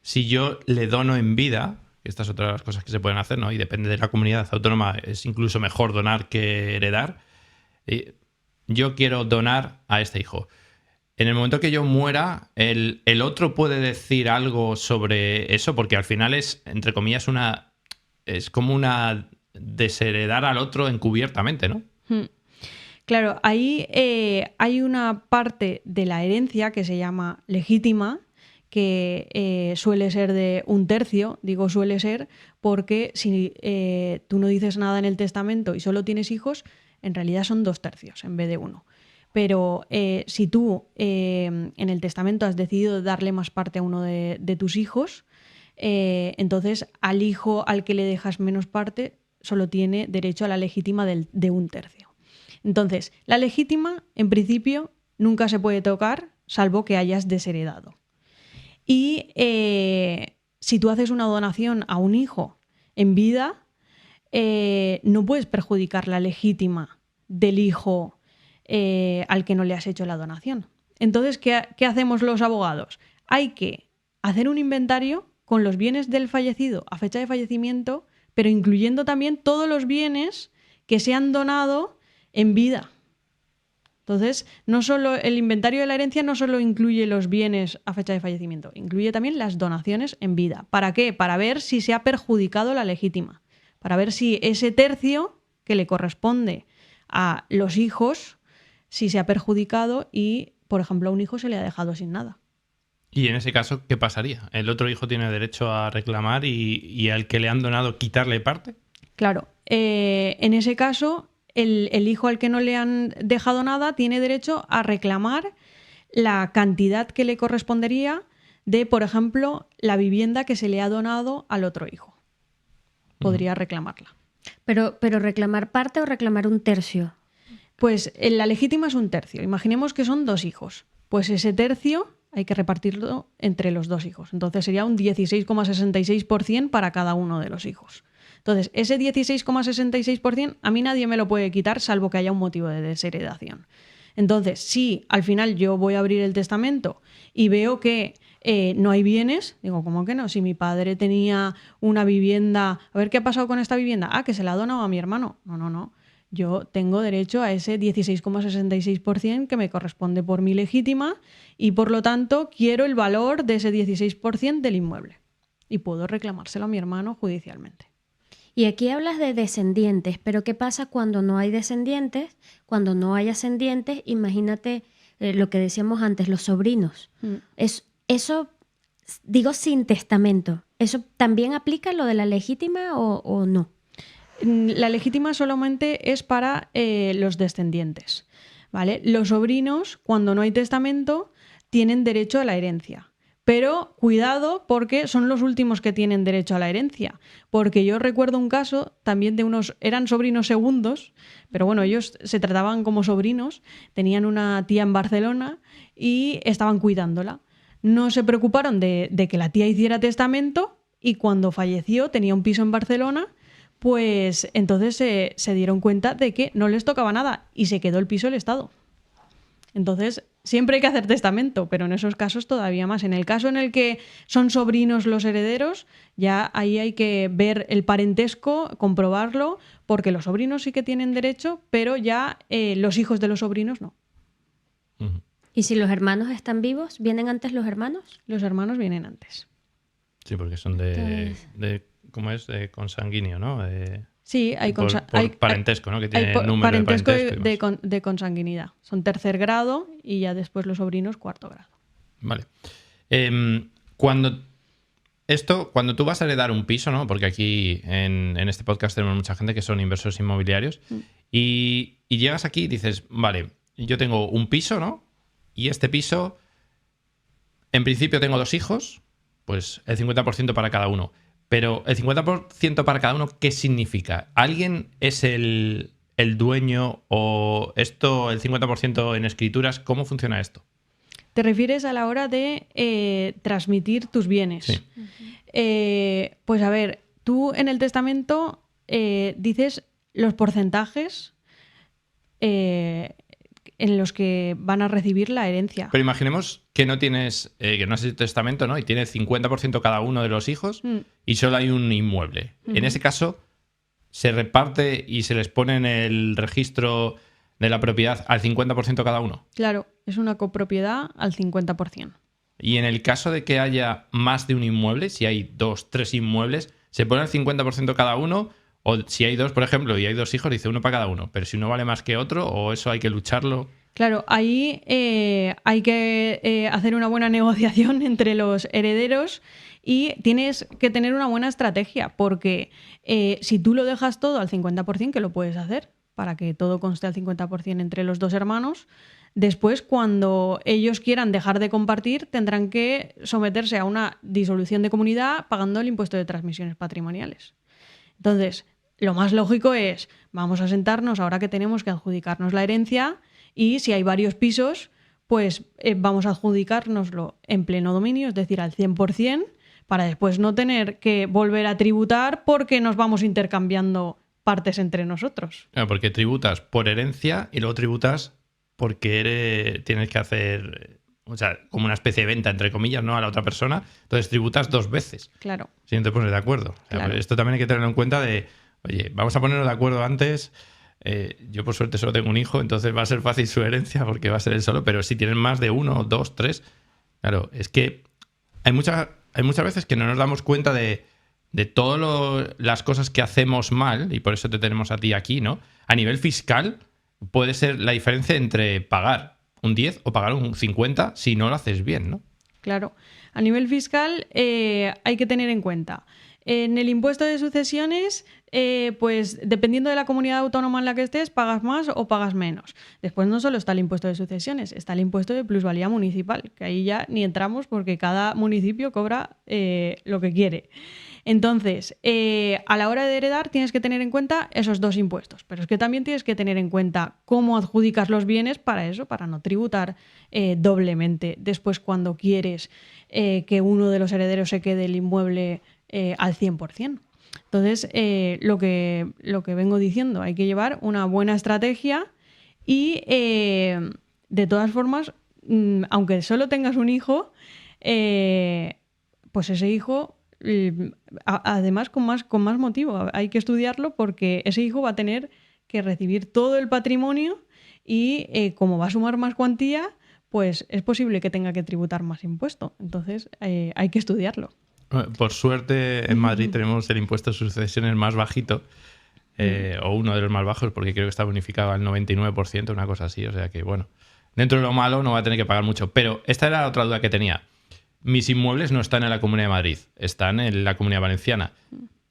si yo le dono en vida, que estas son otras cosas que se pueden hacer, ¿no? Y depende de la comunidad autónoma, es incluso mejor donar que heredar. Yo quiero donar a este hijo. En el momento que yo muera, el otro puede decir algo sobre eso, porque al final es, entre comillas, es como una desheredar al otro encubiertamente, ¿no? Claro, ahí hay una parte de la herencia que se llama legítima, que suele ser de 1/3, digo suele ser, porque si tú no dices nada en el testamento y solo tienes hijos, en realidad son 2/3 en vez de 1. Pero si tú en el testamento has decidido darle más parte a uno de tus hijos, entonces al hijo al que le dejas menos parte solo tiene derecho a la legítima de 1/3. Entonces, la legítima, en principio, nunca se puede tocar, salvo que hayas desheredado. Y si tú haces una donación a un hijo en vida, no puedes perjudicar la legítima del hijo al que no le has hecho la donación. Entonces, ¿qué hacemos los abogados? Hay que hacer un inventario con los bienes del fallecido a fecha de fallecimiento, pero incluyendo también todos los bienes que se han donado en vida. Entonces, no solo el inventario de la herencia no solo incluye los bienes a fecha de fallecimiento, incluye también las donaciones en vida. ¿Para qué? Para ver si se ha perjudicado la legítima, para ver si ese tercio que le corresponde a los hijos, si se ha perjudicado y, por ejemplo, a un hijo se le ha dejado sin nada. Y en ese caso, ¿qué pasaría? ¿El otro hijo tiene derecho a reclamar y al que le han donado quitarle parte? Claro, en ese caso, el hijo al que no le han dejado nada tiene derecho a reclamar la cantidad que le correspondería de, por ejemplo, la vivienda que se le ha donado al otro hijo. Podría reclamarla. Pero reclamar parte o reclamar 1/3. Pues la legítima es 1/3. Imaginemos que son 2 hijos. Pues ese tercio hay que repartirlo entre los 2 hijos. Entonces sería un 16,66% para cada uno de los hijos. Entonces, ese 16,66% a mí nadie me lo puede quitar salvo que haya un motivo de desheredación. Entonces, si al final yo voy a abrir el testamento y veo que no hay bienes, digo, ¿cómo que no? Si mi padre tenía una vivienda, a ver qué ha pasado con esta vivienda. Ah, que se la ha donado a mi hermano. No. Yo tengo derecho a ese 16,66% que me corresponde por mi legítima y por lo tanto quiero el valor de ese 16% del inmueble. Y puedo reclamárselo a mi hermano judicialmente. Y aquí hablas de descendientes, pero ¿qué pasa cuando no hay descendientes? Cuando no hay ascendientes, imagínate lo que decíamos antes, los sobrinos. Eso, digo sin testamento, ¿eso también aplica lo de la legítima o no? La legítima solamente es para los descendientes, ¿vale? Los sobrinos, cuando no hay testamento, tienen derecho a la herencia. Pero cuidado porque son los últimos que tienen derecho a la herencia. Porque yo recuerdo un caso también de eran sobrinos segundos, pero bueno, ellos se trataban como sobrinos, tenían una tía en Barcelona y estaban cuidándola. No se preocuparon de que la tía hiciera testamento y cuando falleció, tenía un piso en Barcelona, pues entonces se dieron cuenta de que no les tocaba nada y se quedó el piso el Estado. Entonces, siempre hay que hacer testamento, pero en esos casos todavía más. En el caso en el que son sobrinos los herederos, ya ahí hay que ver el parentesco, comprobarlo, porque los sobrinos sí que tienen derecho, pero ya los hijos de los sobrinos no. Uh-huh. ¿Y si los hermanos están vivos, vienen antes los hermanos? Los hermanos vienen antes. Sí, porque son de ¿cómo es? De consanguíneo, ¿no? Sí, hay por parentesco, ¿no? Que tiene número parentesco de parentesco de consanguinidad. Son 3er grado y ya después los sobrinos 4º grado. Vale. Cuando tú vas a heredar un piso, ¿no? Porque aquí en este podcast tenemos mucha gente que son inversores inmobiliarios y llegas aquí y dices, vale, yo tengo un piso, ¿no? Y este piso, en principio tengo 2 hijos, pues el 50% para cada uno. Pero el 50% para cada uno, ¿qué significa? ¿Alguien es el dueño o esto, el 50% en escrituras? ¿Cómo funciona esto? ¿Te refieres a la hora de transmitir tus bienes? Sí. Pues a ver, tú en el testamento dices los porcentajes en los que van a recibir la herencia. Pero imaginemos que no tienes, que no has hecho testamento, ¿no? Y tienes 50% cada uno de los hijos y solo hay un inmueble. En ese caso, ¿se reparte y se les pone en el registro de la propiedad al 50% cada uno? Claro, es una copropiedad al 50%. Y en el caso de que haya más de un inmueble, si hay 2, 3 inmuebles, ¿se pone el 50% cada uno? O si hay 2, por ejemplo, y hay 2 hijos, dice uno para cada uno. Pero si uno vale más que otro, o eso hay que lucharlo. Claro, ahí hay que hacer una buena negociación entre los herederos y tienes que tener una buena estrategia, porque si tú lo dejas todo al 50%, que lo puedes hacer, para que todo conste al 50% entre los dos hermanos, después, cuando ellos quieran dejar de compartir, tendrán que someterse a una disolución de comunidad pagando el impuesto de transmisiones patrimoniales. Entonces, lo más lógico es, vamos a sentarnos ahora que tenemos que adjudicarnos la herencia y si hay varios pisos, pues vamos a adjudicárnoslo en pleno dominio, es decir, al 100%, para después no tener que volver a tributar porque nos vamos intercambiando partes entre nosotros. Claro, porque tributas por herencia y luego tributas porque tienes que hacer, o sea, como una especie de venta, entre comillas, ¿no? A la otra persona. Entonces tributas 2 veces. Claro. Si no te pones de acuerdo. O sea, Claro. Esto también hay que tenerlo en cuenta de, oye, vamos a ponernos de acuerdo antes. Yo por suerte solo tengo un hijo, entonces va a ser fácil su herencia porque va a ser él solo. Pero si tienes más de 1, 2, 3, claro, es que hay muchas veces que no nos damos cuenta de todas las cosas que hacemos mal, y por eso te tenemos a ti aquí, ¿no? A nivel fiscal puede ser la diferencia entre pagar un 10 o pagar un 50 si no lo haces bien, ¿no? Claro. A nivel fiscal hay que tener en cuenta. En el impuesto de sucesiones, pues dependiendo de la comunidad autónoma en la que estés, pagas más o pagas menos. Después no solo está el impuesto de sucesiones, está el impuesto de plusvalía municipal, que ahí ya ni entramos porque cada municipio cobra lo que quiere. Entonces, a la hora de heredar tienes que tener en cuenta esos 2 impuestos, pero es que también tienes que tener en cuenta cómo adjudicas los bienes para eso, para no tributar doblemente después cuando quieres que uno de los herederos se quede el inmueble al 100%. Entonces, lo que vengo diciendo, hay que llevar una buena estrategia y, de todas formas, aunque solo tengas un hijo, pues ese hijo, además con más motivo, hay que estudiarlo porque ese hijo va a tener que recibir todo el patrimonio y como va a sumar más cuantía, pues es posible que tenga que tributar más impuesto. Entonces, hay que estudiarlo. Por suerte, en Madrid tenemos el impuesto de sucesiones más bajito, o uno de los más bajos, porque creo que está bonificado al 99%, una cosa así. O sea que, bueno, dentro de lo malo no va a tener que pagar mucho. Pero esta era otra duda que tenía. Mis inmuebles no están en la Comunidad de Madrid, están en la Comunidad Valenciana.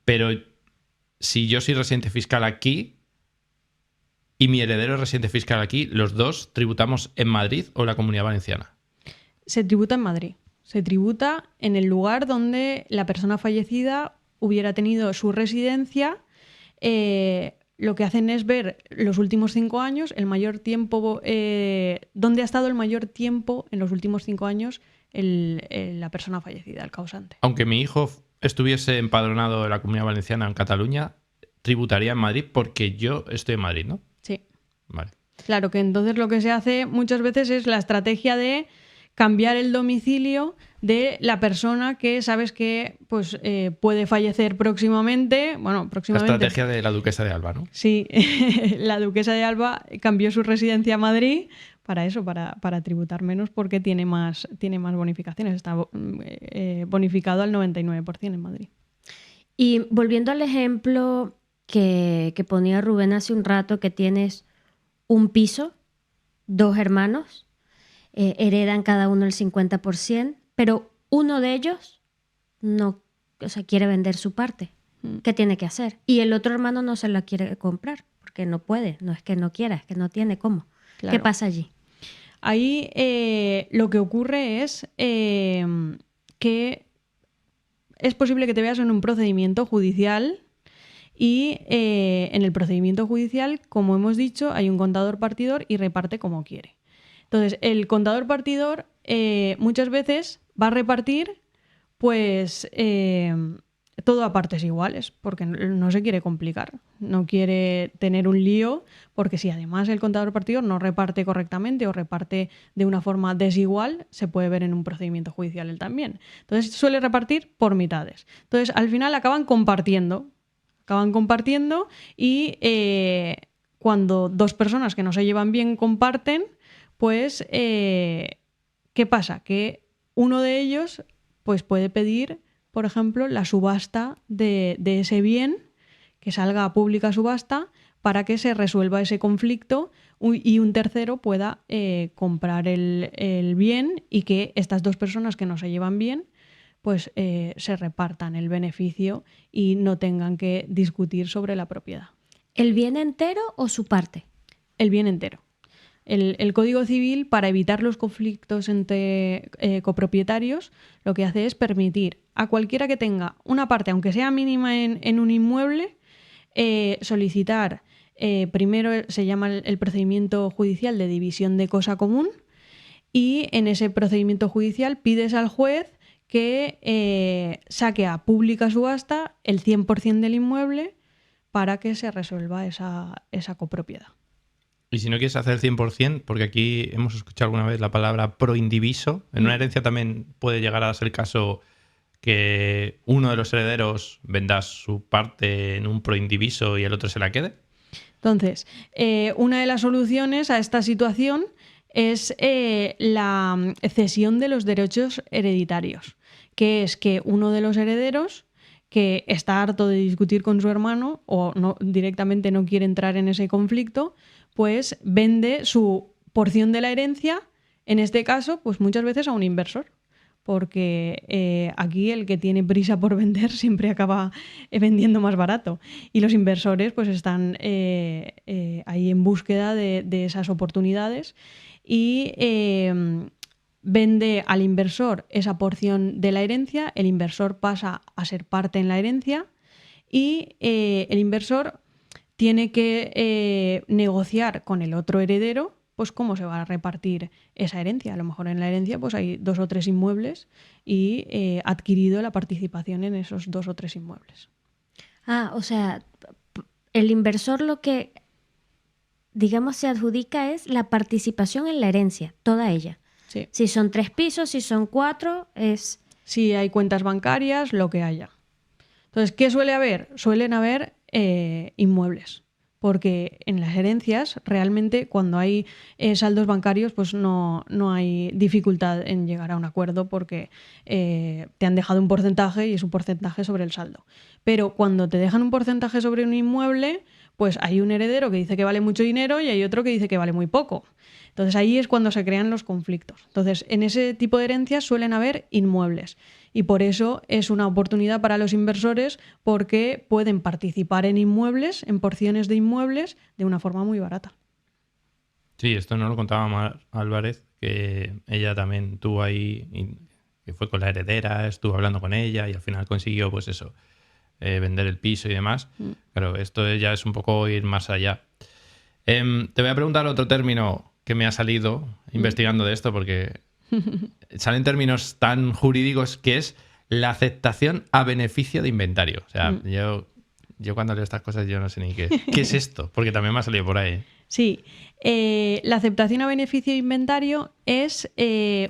Pero si yo soy residente fiscal aquí y mi heredero es residente fiscal aquí, ¿los dos tributamos en Madrid o en la Comunidad Valenciana? Se tributa en Madrid. Se tributa en el lugar donde la persona fallecida hubiera tenido su residencia. Lo que hacen es ver los últimos 5 años, el mayor tiempo, dónde ha estado el mayor tiempo en los últimos 5 años la persona fallecida, el causante. Aunque mi hijo estuviese empadronado en la Comunidad Valenciana en Cataluña, tributaría en Madrid porque yo estoy en Madrid, ¿no? Sí. Vale. Claro, que entonces lo que se hace muchas veces es la estrategia de cambiar el domicilio de la persona que sabes que pues, puede fallecer próximamente. Bueno, próximamente. La estrategia de la duquesa de Alba, ¿no? Sí, la duquesa de Alba cambió su residencia a Madrid para eso, para tributar menos porque tiene más bonificaciones. Está bonificado al 99% en Madrid. Y volviendo al ejemplo que ponía Rubén hace un rato, que tienes un piso, 2 hermanos, heredan cada uno el 50%, pero uno de ellos no, o sea, quiere vender su parte. ¿Qué tiene que hacer? Y el otro hermano no se la quiere comprar porque no puede, no es que no quiera, es que no tiene cómo. Claro. ¿Qué pasa allí? Ahí lo que ocurre es que es posible que te veas en un procedimiento judicial y en el procedimiento judicial, como hemos dicho, hay un contador partidor y reparte como quiere. Entonces, el contador partidor muchas veces va a repartir pues todo a partes iguales, porque no se quiere complicar, no quiere tener un lío, porque si además el contador partidor no reparte correctamente o reparte de una forma desigual, se puede ver en un procedimiento judicial él también. Entonces suele repartir por mitades. Entonces al final acaban compartiendo y cuando dos personas que no se llevan bien comparten, pues ¿qué pasa? Que uno de ellos pues puede pedir, por ejemplo, la subasta de ese bien, que salga a pública subasta para que se resuelva ese conflicto y un tercero pueda comprar el bien y que estas dos personas que no se llevan bien pues se repartan el beneficio y no tengan que discutir sobre la propiedad. ¿El bien entero o su parte? El bien entero. El Código Civil, para evitar los conflictos entre copropietarios, lo que hace es permitir a cualquiera que tenga una parte, aunque sea mínima en un inmueble, solicitar, primero se llama el procedimiento judicial de división de cosa común, y en ese procedimiento judicial pides al juez que saque a pública subasta el 100% del inmueble para que se resuelva esa copropiedad. Y si no quieres hacer el 100%, porque aquí hemos escuchado alguna vez la palabra proindiviso, en una herencia también puede llegar a ser el caso que uno de los herederos venda su parte en un proindiviso y el otro se la quede. Entonces, una de las soluciones a esta situación es la cesión de los derechos hereditarios, que es que uno de los herederos que está harto de discutir con su hermano o directamente no quiere entrar en ese conflicto, pues vende su porción de la herencia, en este caso, pues muchas veces a un inversor, porque aquí el que tiene prisa por vender siempre acaba vendiendo más barato. Y los inversores pues están ahí en búsqueda de esas oportunidades y vende al inversor esa porción de la herencia, el inversor pasa a ser parte en la herencia y el inversor tiene que negociar con el otro heredero pues cómo se va a repartir esa herencia. A lo mejor en la herencia pues hay 2 o 3 inmuebles y ha adquirido la participación en esos 2 o 3 inmuebles. O sea, el inversor lo que, digamos, se adjudica es la participación en la herencia, toda ella. Sí. Si son 3 pisos, si son 4, es... Si hay cuentas bancarias, lo que haya. Entonces, ¿qué suele haber? Suelen haber inmuebles. Porque en las herencias, realmente, cuando hay saldos bancarios, pues no hay dificultad en llegar a un acuerdo porque te han dejado un porcentaje y es un porcentaje sobre el saldo. Pero cuando te dejan un porcentaje sobre un inmueble, pues hay un heredero que dice que vale mucho dinero y hay otro que dice que vale muy poco. Entonces ahí es cuando se crean los conflictos. Entonces en ese tipo de herencias suelen haber inmuebles y por eso es una oportunidad para los inversores porque pueden participar en inmuebles, en porciones de inmuebles, de una forma muy barata. Sí, esto no lo contaba Mar Álvarez, que ella también tuvo ahí, que fue con la heredera, estuvo hablando con ella y al final consiguió pues eso, vender el piso y demás. Pero esto ya es un poco ir más allá. Te voy a preguntar otro término que me ha salido investigando de esto porque salen términos tan jurídicos que es la aceptación a beneficio de inventario. O sea, yo cuando leo estas cosas yo no sé ni qué es esto, porque también me ha salido por ahí. Sí, la aceptación a beneficio de inventario es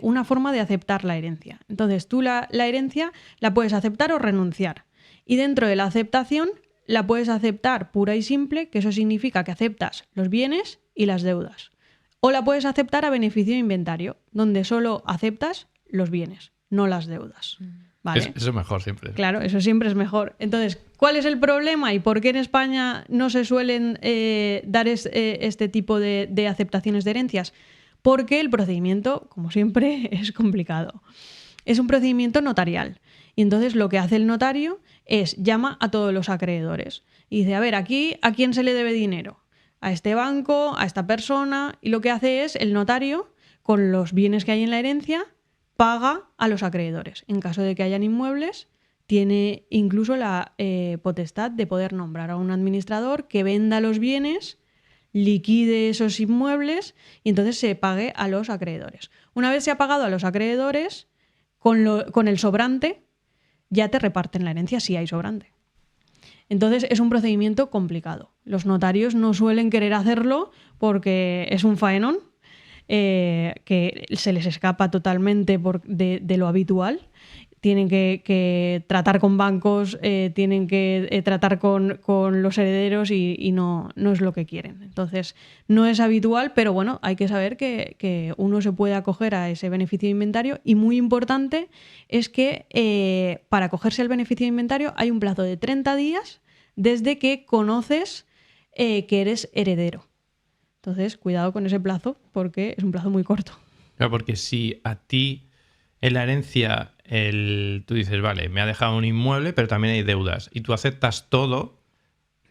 una forma de aceptar la herencia. Entonces tú la herencia la puedes aceptar o renunciar. Y dentro de la aceptación la puedes aceptar pura y simple, que eso significa que aceptas los bienes y las deudas. O la puedes aceptar a beneficio de inventario, donde solo aceptas los bienes, no las deudas. ¿Vale? Eso es mejor siempre. Claro, eso siempre es mejor. Entonces, ¿cuál es el problema y por qué en España no se suelen dar este tipo de aceptaciones de herencias? Porque el procedimiento, como siempre, es complicado. Es un procedimiento notarial. Y entonces lo que hace el notario es llama a todos los acreedores y dice, a ver, aquí, ¿a quién se le debe dinero? A este banco, a esta persona, y lo que hace es el notario, con los bienes que hay en la herencia, paga a los acreedores. En caso de que hayan inmuebles, tiene incluso la potestad de poder nombrar a un administrador que venda los bienes, liquide esos inmuebles y entonces se pague a los acreedores. Una vez se ha pagado a los acreedores, con el sobrante, ya te reparten la herencia si hay sobrante. Entonces es un procedimiento complicado. Los notarios no suelen querer hacerlo porque es un faenón que se les escapa totalmente de lo habitual. Tienen que tratar con bancos, tienen que tratar con los herederos y no es lo que quieren. Entonces, no es habitual, pero bueno, hay que saber que uno se puede acoger a ese beneficio de inventario y muy importante es que para acogerse al beneficio de inventario hay un plazo de 30 días desde que conoces que eres heredero. Entonces, cuidado con ese plazo porque es un plazo muy corto. Claro, porque si a ti en la herencia tú dices, vale, me ha dejado un inmueble, pero también hay deudas, y tú aceptas todo,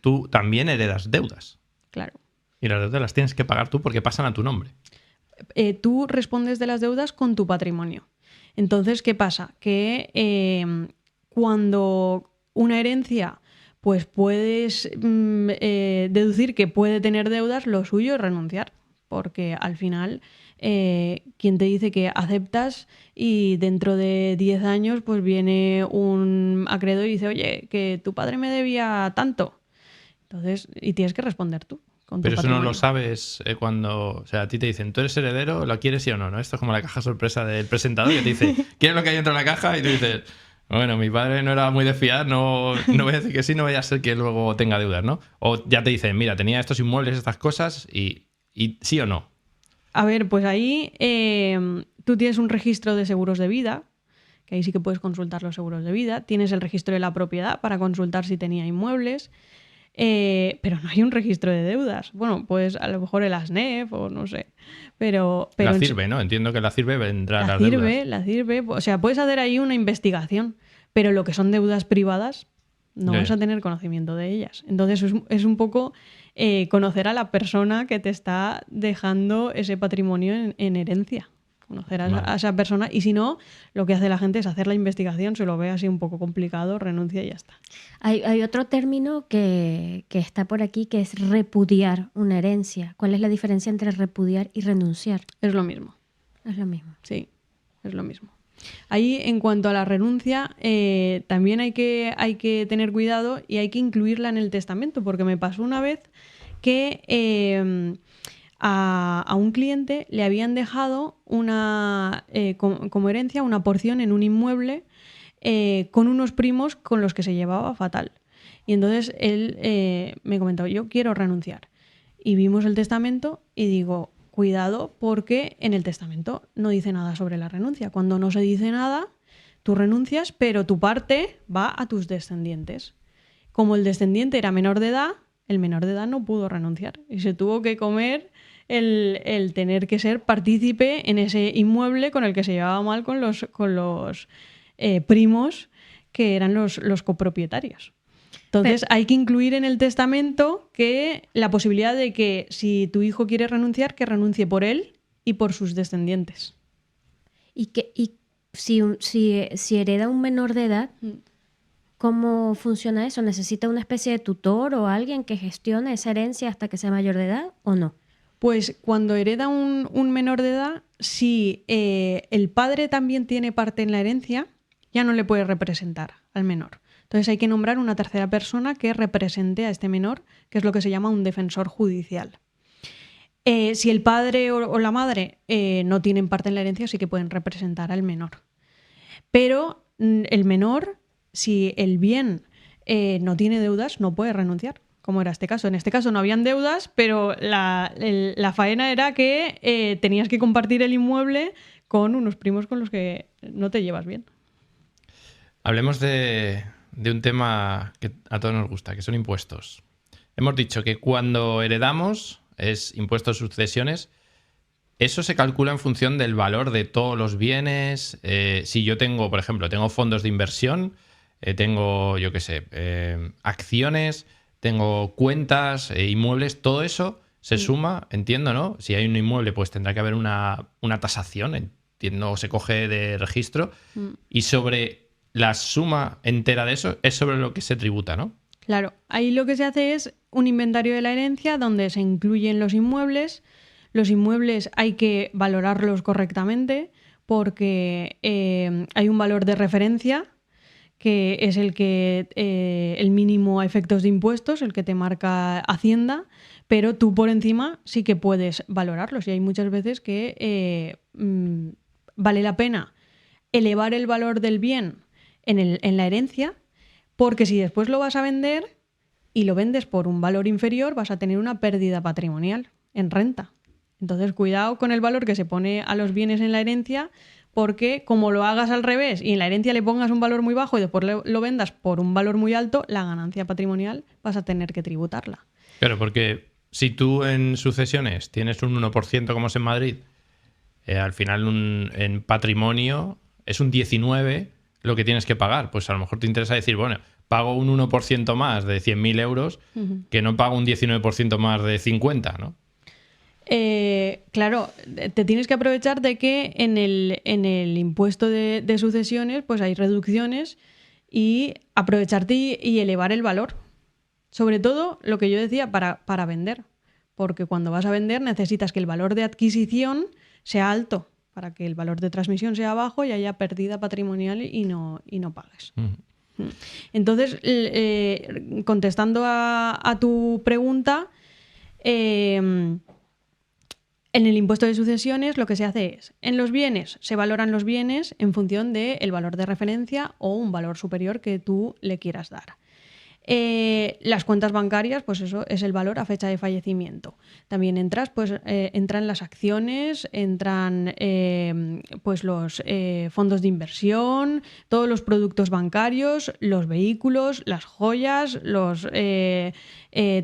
tú también heredas deudas. Claro. Y las deudas las tienes que pagar tú porque pasan a tu nombre. Tú respondes de las deudas con tu patrimonio. Entonces, ¿qué pasa? Que cuando una herencia, pues puedes deducir que puede tener deudas, lo suyo es renunciar, porque al final, ¿quién te dice que aceptas y dentro de 10 años pues viene un acreedor y dice, oye, que tu padre me debía tanto? Entonces, y tienes que responder tú. Pero eso no lo sabes cuando... O sea, a ti te dicen, ¿tú eres heredero? ¿Lo quieres sí o no? ¿No? Esto es como la caja sorpresa del presentador que te dice, ¿quieres lo que hay dentro de la caja? Y tú dices, bueno, mi padre no era muy de fiar, no voy a decir que sí, no vaya a ser que luego tenga deudas, ¿no? O ya te dicen, mira, tenía estos inmuebles, estas cosas, y sí o no. A ver, pues ahí tú tienes un registro de seguros de vida, que ahí sí que puedes consultar los seguros de vida. Tienes el registro de la propiedad para consultar si tenía inmuebles. Pero no hay un registro de deudas. Bueno, pues a lo mejor el ASNEF o no sé. Pero la CIRBE, ¿no? Entiendo que la CIRBE vendrá a las deudas. La CIRBE. O sea, puedes hacer ahí una investigación, pero lo que son deudas privadas no vas a tener conocimiento de ellas. Entonces es un poco conocer a la persona que te está dejando ese patrimonio en herencia. Conocer a esa persona, y si no, lo que hace la gente es hacer la investigación, se lo ve así un poco complicado, renuncia y ya está. Hay otro término que está por aquí, que es repudiar una herencia. ¿Cuál es la diferencia entre repudiar y renunciar? Es lo mismo. Es lo mismo. Sí, es lo mismo. Ahí, en cuanto a la renuncia, también hay que tener cuidado y hay que incluirla en el testamento, porque me pasó una vez que a un cliente le habían dejado como herencia una porción en un inmueble con unos primos con los que se llevaba fatal. Y entonces él me comentó, yo quiero renunciar. Y vimos el testamento y digo, cuidado, porque en el testamento no dice nada sobre la renuncia. Cuando no se dice nada, tú renuncias, pero tu parte va a tus descendientes. Como el descendiente era menor de edad, el menor de edad no pudo renunciar y se tuvo que comer el tener que ser partícipe en ese inmueble con el que se llevaba mal con los primos que eran los copropietarios. Entonces hay que incluir en el testamento que la posibilidad de que si tu hijo quiere renunciar, que renuncie por él y por sus descendientes. Y si hereda un menor de edad, ¿cómo funciona eso? ¿Necesita una especie de tutor o alguien que gestione esa herencia hasta que sea mayor de edad o no? Pues cuando hereda un menor de edad, si el padre también tiene parte en la herencia, ya no le puede representar al menor. Entonces hay que nombrar una tercera persona que represente a este menor, que es lo que se llama un defensor judicial. Si el padre o la madre no tienen parte en la herencia, sí que pueden representar al menor. Pero el menor, si el bien no tiene deudas, no puede renunciar, como era este caso. En este caso no habían deudas, pero la faena era que tenías que compartir el inmueble con unos primos con los que no te llevas bien. Hablemos de un tema que a todos nos gusta, que son impuestos. Hemos dicho que cuando heredamos es impuestos de sucesiones. ¿Eso se calcula en función del valor de todos los bienes? Si yo tengo, por ejemplo, tengo fondos de inversión, tengo, yo qué sé, acciones, tengo cuentas, inmuebles, todo eso se suma, entiendo, ¿no? Si hay un inmueble, pues tendrá que haber una tasación, entiendo, se coge de registro. Y sobre la suma entera de eso es sobre lo que se tributa, ¿no? Claro, ahí lo que se hace es un inventario de la herencia donde se incluyen los inmuebles. Los inmuebles hay que valorarlos correctamente porque hay un valor de referencia que es el mínimo a efectos de impuestos, el que te marca Hacienda, pero tú por encima sí que puedes valorarlos. Y hay muchas veces que vale la pena elevar el valor del bien en la herencia, porque si después lo vas a vender y lo vendes por un valor inferior, vas a tener una pérdida patrimonial en renta. Entonces, cuidado con el valor que se pone a los bienes en la herencia, porque como lo hagas al revés y en la herencia le pongas un valor muy bajo y después lo vendas por un valor muy alto, la ganancia patrimonial vas a tener que tributarla. Claro, porque si tú en sucesiones tienes un 1% como es en Madrid, al final en patrimonio es un 19% lo que tienes que pagar. Pues a lo mejor te interesa decir, bueno, pago un 1% más de 100.000 euros que no pago un 19% más de 50, ¿no? Claro, te tienes que aprovechar de que en el impuesto de sucesiones pues hay reducciones y aprovecharte y elevar el valor. Sobre todo lo que yo decía para vender, porque cuando vas a vender necesitas que el valor de adquisición sea alto para que el valor de transmisión sea bajo y haya pérdida patrimonial y no pagues. Entonces, contestando a tu pregunta, en el impuesto de sucesiones lo que se hace es, en los bienes se valoran los bienes en función del valor de referencia o un valor superior que tú le quieras dar. Las cuentas bancarias, pues eso es el valor a fecha de fallecimiento. También entran las acciones, entran pues los fondos de inversión, todos los productos bancarios, los vehículos, las joyas,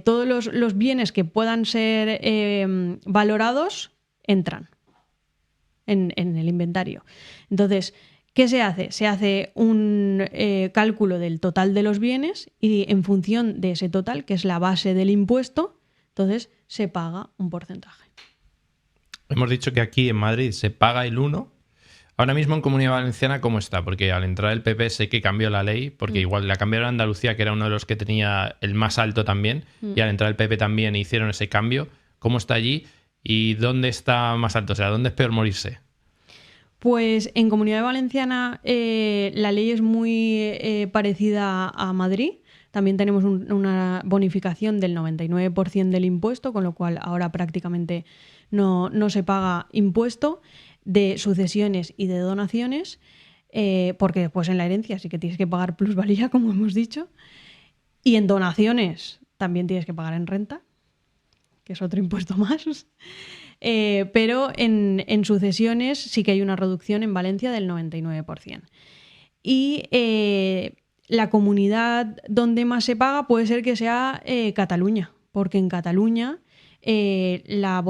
todos los bienes que puedan ser valorados entran en el inventario. Entonces, ¿qué se hace? Se hace un cálculo del total de los bienes y en función de ese total, que es la base del impuesto, entonces se paga un porcentaje. Hemos dicho que aquí en Madrid se paga el 1%. Ahora mismo en Comunidad Valenciana, ¿cómo está? Porque al entrar el PP sé que cambió la ley, porque igual la cambiaron a Andalucía, que era uno de los que tenía el más alto también, y al entrar el PP también hicieron ese cambio. ¿Cómo está allí? ¿Y dónde está más alto? O sea, ¿dónde es peor morirse? Pues en Comunidad Valenciana la ley es muy parecida a Madrid. También tenemos una bonificación del 99% del impuesto, con lo cual ahora prácticamente no se paga impuesto de sucesiones y de donaciones, porque después en la herencia sí que tienes que pagar plusvalía, como hemos dicho. Y en donaciones también tienes que pagar en renta, que es otro impuesto más. Pero en sucesiones sí que hay una reducción en Valencia del 99%. Y la comunidad donde más se paga puede ser que sea Cataluña, porque en Cataluña la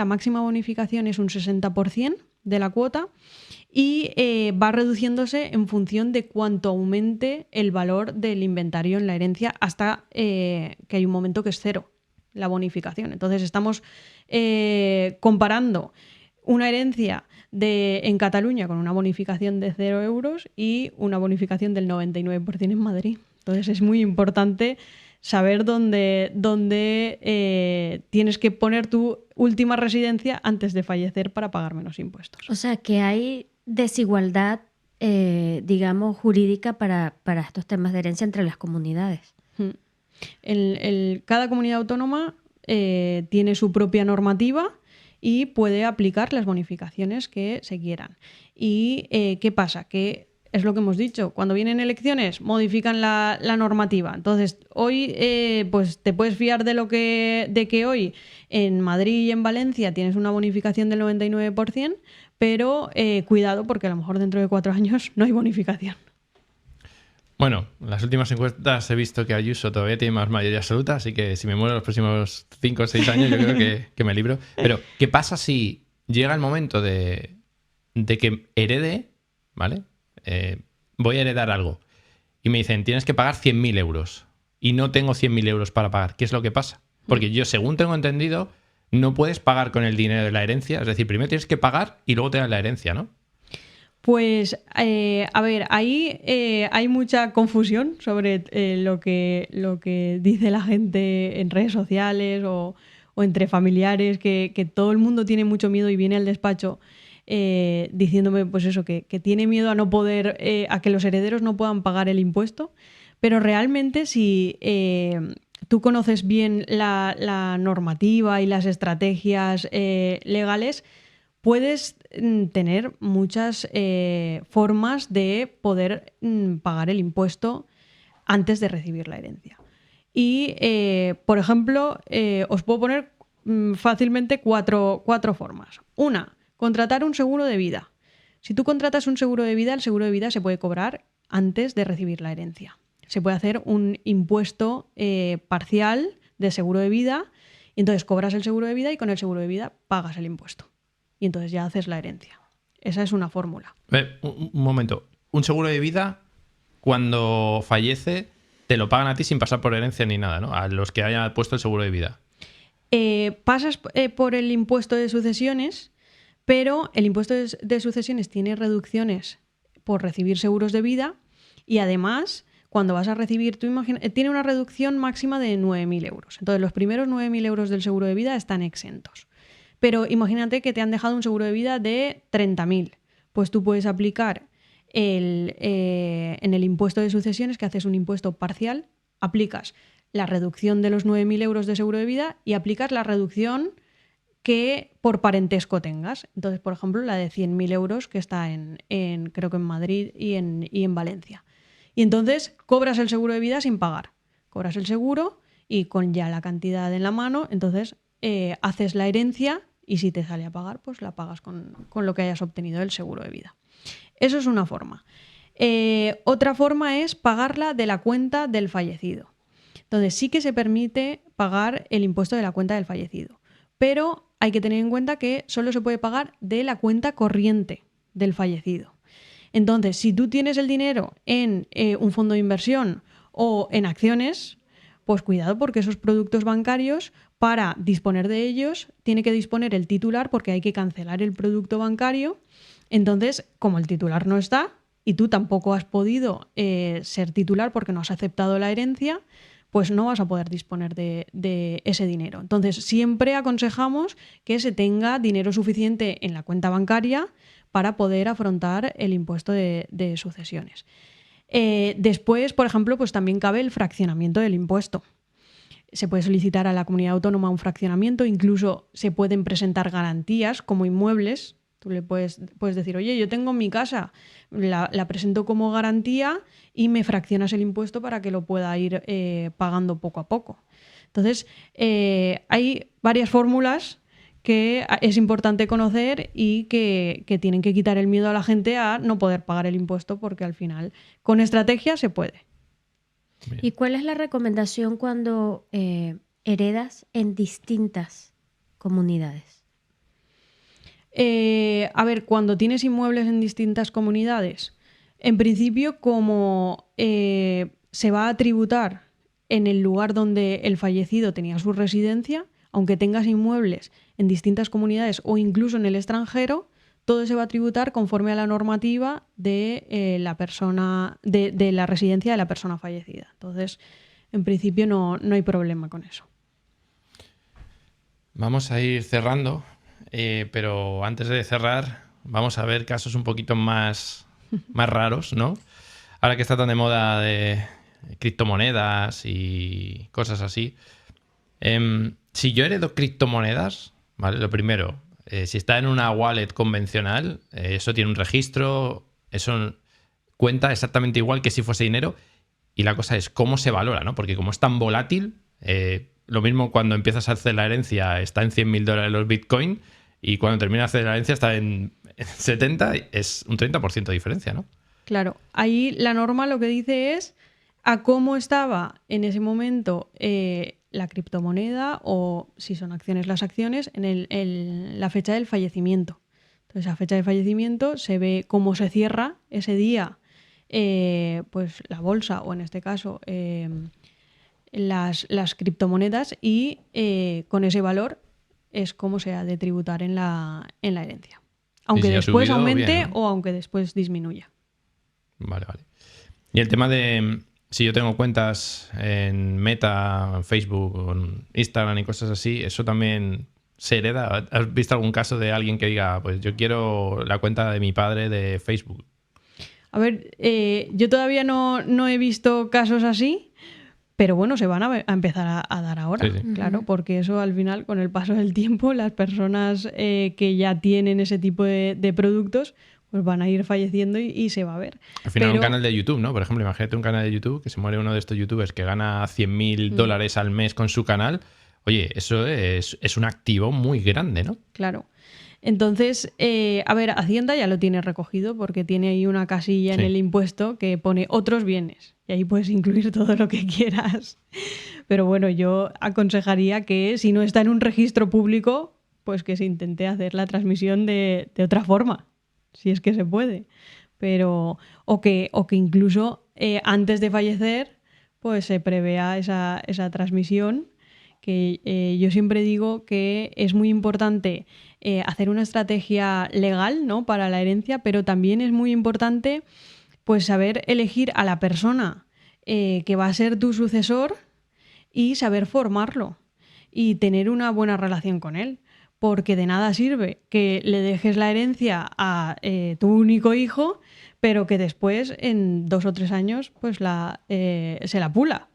máxima bonificación es un 60% de la cuota y va reduciéndose en función de cuánto aumente el valor del inventario en la herencia hasta que hay un momento que es cero la bonificación. Entonces estamos comparando una herencia en Cataluña con una bonificación de 0 euros y una bonificación del 99% en Madrid. Entonces es muy importante saber dónde tienes que poner tu última residencia antes de fallecer para pagar menos impuestos. O sea que hay desigualdad, digamos, jurídica para estos temas de herencia entre las comunidades. Cada comunidad autónoma tiene su propia normativa y puede aplicar las bonificaciones que se quieran. ¿Y qué pasa? Que es lo que hemos dicho, cuando vienen elecciones modifican la normativa. Entonces, hoy pues te puedes fiar de que hoy en Madrid y en Valencia tienes una bonificación del 99%, pero cuidado porque a lo mejor dentro de 4 años no hay bonificación. Bueno, en las últimas encuestas he visto que Ayuso todavía tiene más mayoría absoluta, así que si me muero los próximos 5 o 6 años yo creo que me libro. Pero, ¿qué pasa si llega el momento de que herede, ¿vale? Voy a heredar algo y me dicen, tienes que pagar 100.000 euros y no tengo 100.000 euros para pagar. ¿Qué es lo que pasa? Porque yo, según tengo entendido, no puedes pagar con el dinero de la herencia. Es decir, primero tienes que pagar y luego te dan la herencia, ¿no? Pues, a ver, ahí hay mucha confusión sobre lo que dice la gente en redes sociales o entre familiares, que todo el mundo tiene mucho miedo y viene al despacho diciéndome pues eso, que tiene miedo a no poder, a que los herederos no puedan pagar el impuesto, pero realmente si tú conoces bien la normativa y las estrategias legales, puedes tener muchas formas de poder pagar el impuesto antes de recibir la herencia. Y, por ejemplo, os puedo poner fácilmente cuatro formas. Una, contratar un seguro de vida. Si tú contratas un seguro de vida, el seguro de vida se puede cobrar antes de recibir la herencia. Se puede hacer un impuesto parcial de seguro de vida, y entonces cobras el seguro de vida y con el seguro de vida pagas el impuesto. Y entonces ya haces la herencia. Esa es una fórmula. Un momento. Un seguro de vida, cuando fallece, te lo pagan a ti sin pasar por herencia ni nada, ¿no? A los que hayan puesto el seguro de vida. Pasas por el impuesto de sucesiones, pero el impuesto de sucesiones tiene reducciones por recibir seguros de vida y además, cuando vas a recibir, tiene una reducción máxima de 9.000 euros. Entonces, los primeros 9.000 euros del seguro de vida están exentos. Pero imagínate que te han dejado un seguro de vida de 30.000. Pues tú puedes aplicar en el impuesto de sucesiones, que haces un impuesto parcial, aplicas la reducción de los 9.000 euros de seguro de vida y aplicas la reducción que por parentesco tengas. Entonces, por ejemplo, la de 100.000 euros que está creo que en Madrid y en Valencia. Y entonces cobras el seguro de vida sin pagar. Cobras el seguro y con ya la cantidad en la mano, entonces haces la herencia y si te sale a pagar, pues la pagas con lo que hayas obtenido del seguro de vida. Eso es una forma. Otra forma es pagarla de la cuenta del fallecido. Entonces sí que se permite pagar el impuesto de la cuenta del fallecido, pero hay que tener en cuenta que solo se puede pagar de la cuenta corriente del fallecido. Entonces, si tú tienes el dinero en un fondo de inversión o en acciones, pues cuidado porque esos productos bancarios, para disponer de ellos, tiene que disponer el titular porque hay que cancelar el producto bancario. Entonces, como el titular no está y tú tampoco has podido ser titular porque no has aceptado la herencia, pues no vas a poder disponer de ese dinero. Entonces, siempre aconsejamos que se tenga dinero suficiente en la cuenta bancaria para poder afrontar el impuesto de sucesiones. Después, por ejemplo, pues también cabe el fraccionamiento del impuesto. Se puede solicitar a la comunidad autónoma un fraccionamiento, incluso se pueden presentar garantías como inmuebles. Tú le puedes decir, oye, yo tengo mi casa, la presento como garantía y me fraccionas el impuesto para que lo pueda ir pagando poco a poco. Entonces, hay varias fórmulas que es importante conocer y que tienen que quitar el miedo a la gente a no poder pagar el impuesto porque al final, con estrategia, se puede. Bien. ¿Y cuál es la recomendación cuando heredas en distintas comunidades? A ver, cuando tienes inmuebles en distintas comunidades, en principio, como se va a tributar en el lugar donde el fallecido tenía su residencia, aunque tengas inmuebles en distintas comunidades o incluso en el extranjero, todo se va a tributar conforme a la normativa de la persona, de la residencia de la persona fallecida. Entonces, en principio no hay problema con eso. Vamos a ir cerrando, pero antes de cerrar, vamos a ver casos un poquito más raros, ¿no? Ahora que está tan de moda de criptomonedas y cosas así. Si yo heredo criptomonedas, ¿vale? Lo primero, si está en una wallet convencional, eso tiene un registro, eso cuenta exactamente igual que si fuese dinero. Y la cosa es cómo se valora, ¿no? Porque como es tan volátil, lo mismo cuando empiezas a hacer la herencia está en $100.000 los Bitcoin y cuando terminas de hacer la herencia está en 70, es un 30% de diferencia, ¿no? Claro, ahí la norma lo que dice es a cómo estaba en ese momento la criptomoneda o, si son acciones, las acciones, en la fecha del fallecimiento. Entonces, a fecha de fallecimiento se ve cómo se cierra ese día pues la bolsa o, en este caso, las criptomonedas y con ese valor es cómo se ha de tributar en la herencia. Aunque si después subido, aumente bien, ¿no? o aunque después disminuya. Vale. Y el tema de si yo tengo cuentas en Meta, en Facebook, en Instagram y cosas así, eso también se hereda? ¿Has visto algún caso de alguien que diga, pues yo quiero la cuenta de mi padre de Facebook? A ver, yo todavía no he visto casos así, pero bueno, se van a empezar a dar ahora, Sí, sí. claro, porque eso al final, con el paso del tiempo, las personas que ya tienen ese tipo de productos, pues van a ir falleciendo y se va a ver. Al final Pero un canal de YouTube, ¿no? Por ejemplo, imagínate un canal de YouTube que se muere uno de estos youtubers que gana $100.000 al mes con su canal. Oye, eso es un activo muy grande, ¿no? claro. Entonces, a ver, Hacienda ya lo tiene recogido porque tiene ahí una casilla en Sí. el impuesto que pone otros bienes y ahí puedes incluir todo lo que quieras. Pero bueno, yo aconsejaría que si no está en un registro público, pues que se intente hacer la transmisión de otra forma, si es que se puede. Pero, o que incluso antes de fallecer, pues se prevea esa transmisión que yo siempre digo que es muy importante hacer una estrategia legal, ¿no?, para la herencia, pero también es muy importante pues saber elegir a la persona que va a ser tu sucesor y saber formarlo y tener una buena relación con él. Porque de nada sirve que le dejes la herencia a tu único hijo, pero que después, en 2 o 3 años, pues se la pula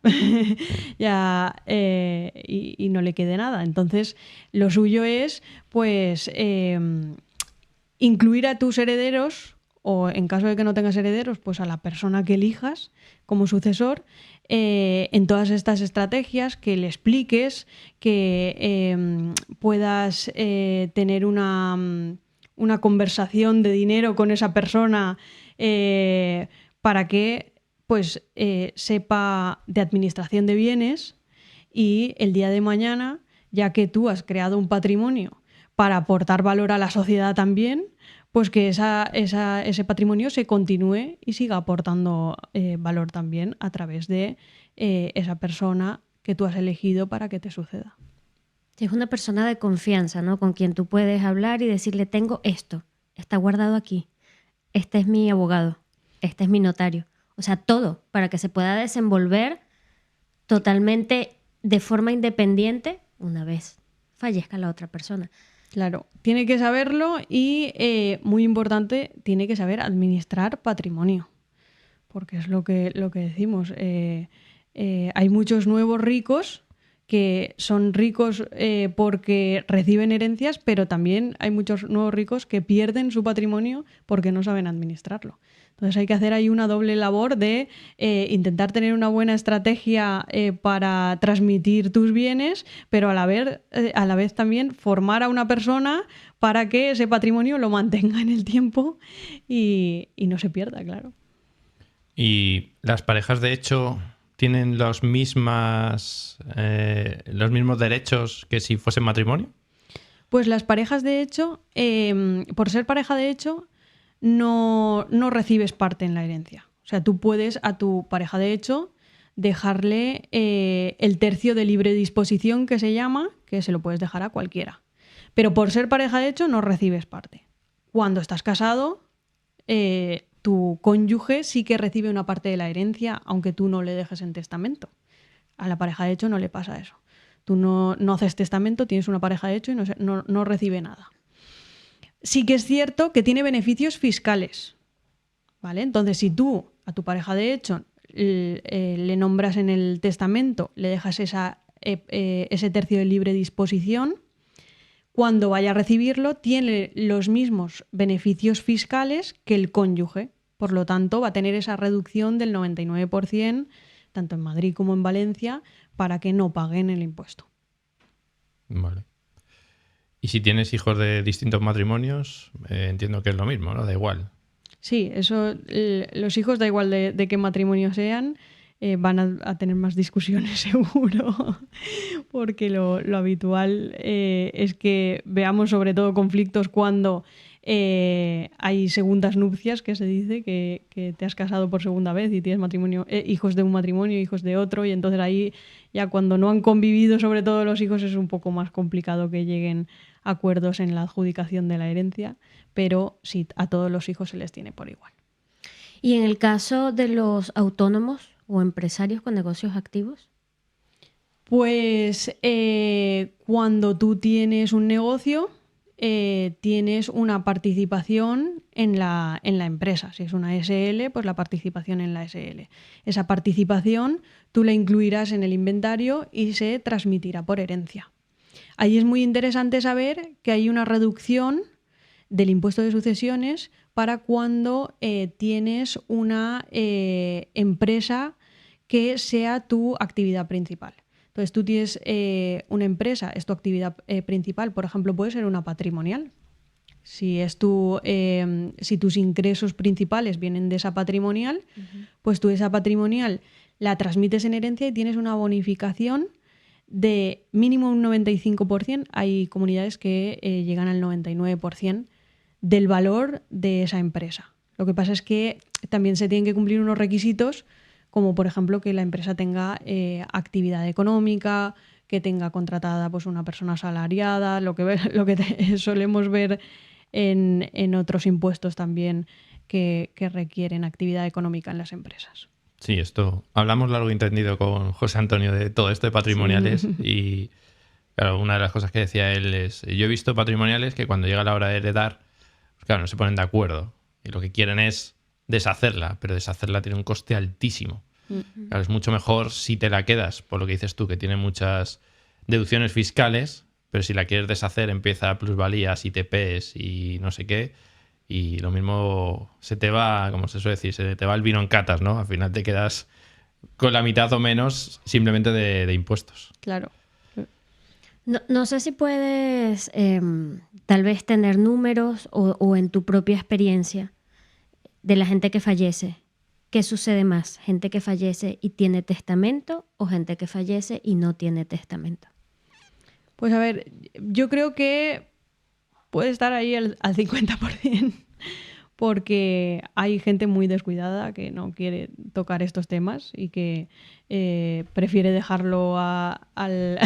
ya, y no le quede nada. Entonces, lo suyo es, pues, incluir a tus herederos, o en caso de que no tengas herederos, pues a la persona que elijas como sucesor, en todas estas estrategias, que le expliques, que puedas tener una conversación de dinero con esa persona para que pues sepa de administración de bienes y el día de mañana, ya que tú has creado un patrimonio para aportar valor a la sociedad también, pues que ese patrimonio se continúe y siga aportando valor también a través de esa persona que tú has elegido para que te suceda. Es una persona de confianza, ¿no? Con quien tú puedes hablar y decirle, tengo esto, está guardado aquí, este es mi abogado, este es mi notario. O sea, todo para que se pueda desenvolver totalmente de forma independiente una vez fallezca la otra persona. Claro, tiene que saberlo y, muy importante, tiene que saber administrar patrimonio, porque es lo que decimos. Hay muchos nuevos ricos que son ricos porque reciben herencias, pero también hay muchos nuevos ricos que pierden su patrimonio porque no saben administrarlo. Entonces hay que hacer ahí una doble labor de intentar tener una buena estrategia para transmitir tus bienes, pero a la vez también formar a una persona para que ese patrimonio lo mantenga en el tiempo y no se pierda, claro. ¿Y las parejas de hecho tienen los mismos derechos que si fuesen matrimonio? Pues las parejas de hecho, por ser pareja de hecho, no recibes parte en la herencia. O sea, tú puedes a tu pareja de hecho dejarle el tercio de libre disposición, que se llama, que se lo puedes dejar a cualquiera. Pero por ser pareja de hecho no recibes parte. Cuando estás casado, tu cónyuge sí que recibe una parte de la herencia, aunque tú no le dejes en testamento. A la pareja de hecho no le pasa eso. Tú no haces testamento, tienes una pareja de hecho y no recibe nada. Sí que es cierto que tiene beneficios fiscales, ¿vale? Entonces, si tú a tu pareja de hecho le nombras en el testamento, le dejas ese tercio de libre disposición, cuando vaya a recibirlo tiene los mismos beneficios fiscales que el cónyuge. Por lo tanto, va a tener esa reducción del 99%, tanto en Madrid como en Valencia, para que no paguen el impuesto. Vale. Y si tienes hijos de distintos matrimonios, entiendo que es lo mismo, ¿no? Da igual. Sí, eso, los hijos, da igual de qué matrimonio sean, van a tener más discusiones seguro, porque lo habitual es que veamos sobre todo conflictos cuando hay segundas nupcias, que se dice, que te has casado por segunda vez y tienes hijos de un matrimonio, hijos de otro, y entonces ahí ya cuando no han convivido, sobre todo los hijos, es un poco más complicado que lleguen a acuerdos en la adjudicación de la herencia, pero sí, a todos los hijos se les tiene por igual. ¿Y en el caso de los autónomos o empresarios con negocios activos? Pues cuando tú tienes un negocio, tienes una participación en la empresa. Si es una SL, pues la participación en la SL. Esa participación tú la incluirás en el inventario y se transmitirá por herencia. Ahí es muy interesante saber que hay una reducción del impuesto de sucesiones para cuando tienes una empresa que sea tu actividad principal. Entonces tú tienes una empresa, es tu actividad principal, por ejemplo, puede ser una patrimonial. Si tus ingresos principales vienen de esa patrimonial, pues tú esa patrimonial la transmites en herencia y tienes una bonificación de mínimo un 95%. Hay comunidades que llegan al 99% del valor de esa empresa. Lo que pasa es que también se tienen que cumplir unos requisitos, como por ejemplo que la empresa tenga actividad económica, que tenga contratada pues, una persona asalariada, lo que solemos ver en otros impuestos también que requieren actividad económica en las empresas. Sí, esto hablamos largo y entendido con José Antonio de todo esto de patrimoniales. Sí. Y claro, una de las cosas que decía él es, yo he visto patrimoniales que cuando llega la hora de heredar, pues claro, no se ponen de acuerdo y lo que quieren es deshacerla, pero deshacerla tiene un coste altísimo. Claro, es mucho mejor si te la quedas, por lo que dices tú, que tiene muchas deducciones fiscales, pero si la quieres deshacer empieza plusvalías, ITPs y no sé qué, y lo mismo se te va, como se suele decir, se te va el vino en catas, ¿no? Al final te quedas con la mitad o menos simplemente de impuestos. Claro. No sé si puedes tal vez tener números o en tu propia experiencia de la gente que fallece. ¿Qué sucede más? ¿Gente que fallece y tiene testamento o gente que fallece y no tiene testamento? Pues a ver, yo creo que puede estar ahí al 50%, porque hay gente muy descuidada que no quiere tocar estos temas y que prefiere dejarlo al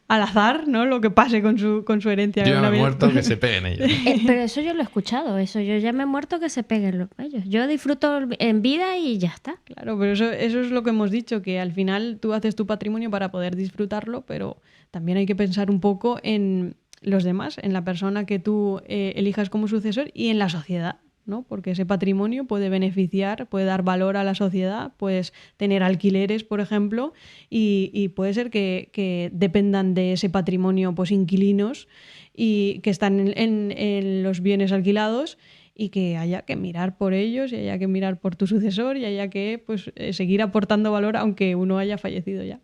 azar, ¿no? Lo que pase con su herencia. Yo me he muerto, que se peguen ellos. Pero eso yo lo he escuchado, yo ya me he muerto, que se peguen ellos. Yo disfruto en vida y ya está. Claro, pero eso es lo que hemos dicho, que al final tú haces tu patrimonio para poder disfrutarlo, pero también hay que pensar un poco en los demás, en la persona que tú elijas como sucesor y en la sociedad, ¿no? Porque ese patrimonio puede beneficiar, puede dar valor a la sociedad, puedes tener alquileres, por ejemplo, y puede ser que dependan de ese patrimonio pues inquilinos y que están en los bienes alquilados y que haya que mirar por ellos y haya que mirar por tu sucesor y haya que pues seguir aportando valor aunque uno haya fallecido ya.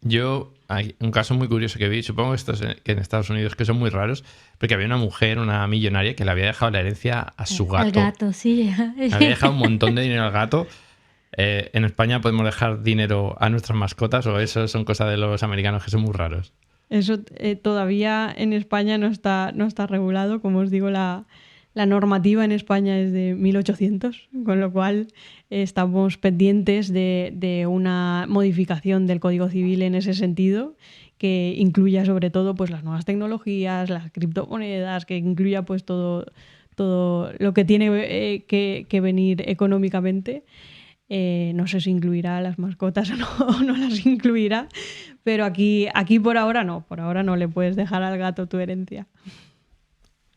Yo, hay un caso muy curioso que vi, supongo que en Estados Unidos, que son muy raros, porque había una mujer, una millonaria, que le había dejado la herencia a su gato. Al gato, sí. Le había dejado un montón de dinero al gato. En España podemos dejar dinero a nuestras mascotas, o eso son cosas de los americanos que son muy raros. Eso todavía en España no está regulado, como os digo, la normativa en España es de 1800, con lo cual estamos pendientes de una modificación del Código Civil en ese sentido, que incluya sobre todo pues, las nuevas tecnologías, las criptomonedas, que incluya pues, todo lo que tiene que venir económicamente. No sé si incluirá a las mascotas o no las incluirá, pero aquí por ahora no le puedes dejar al gato tu herencia.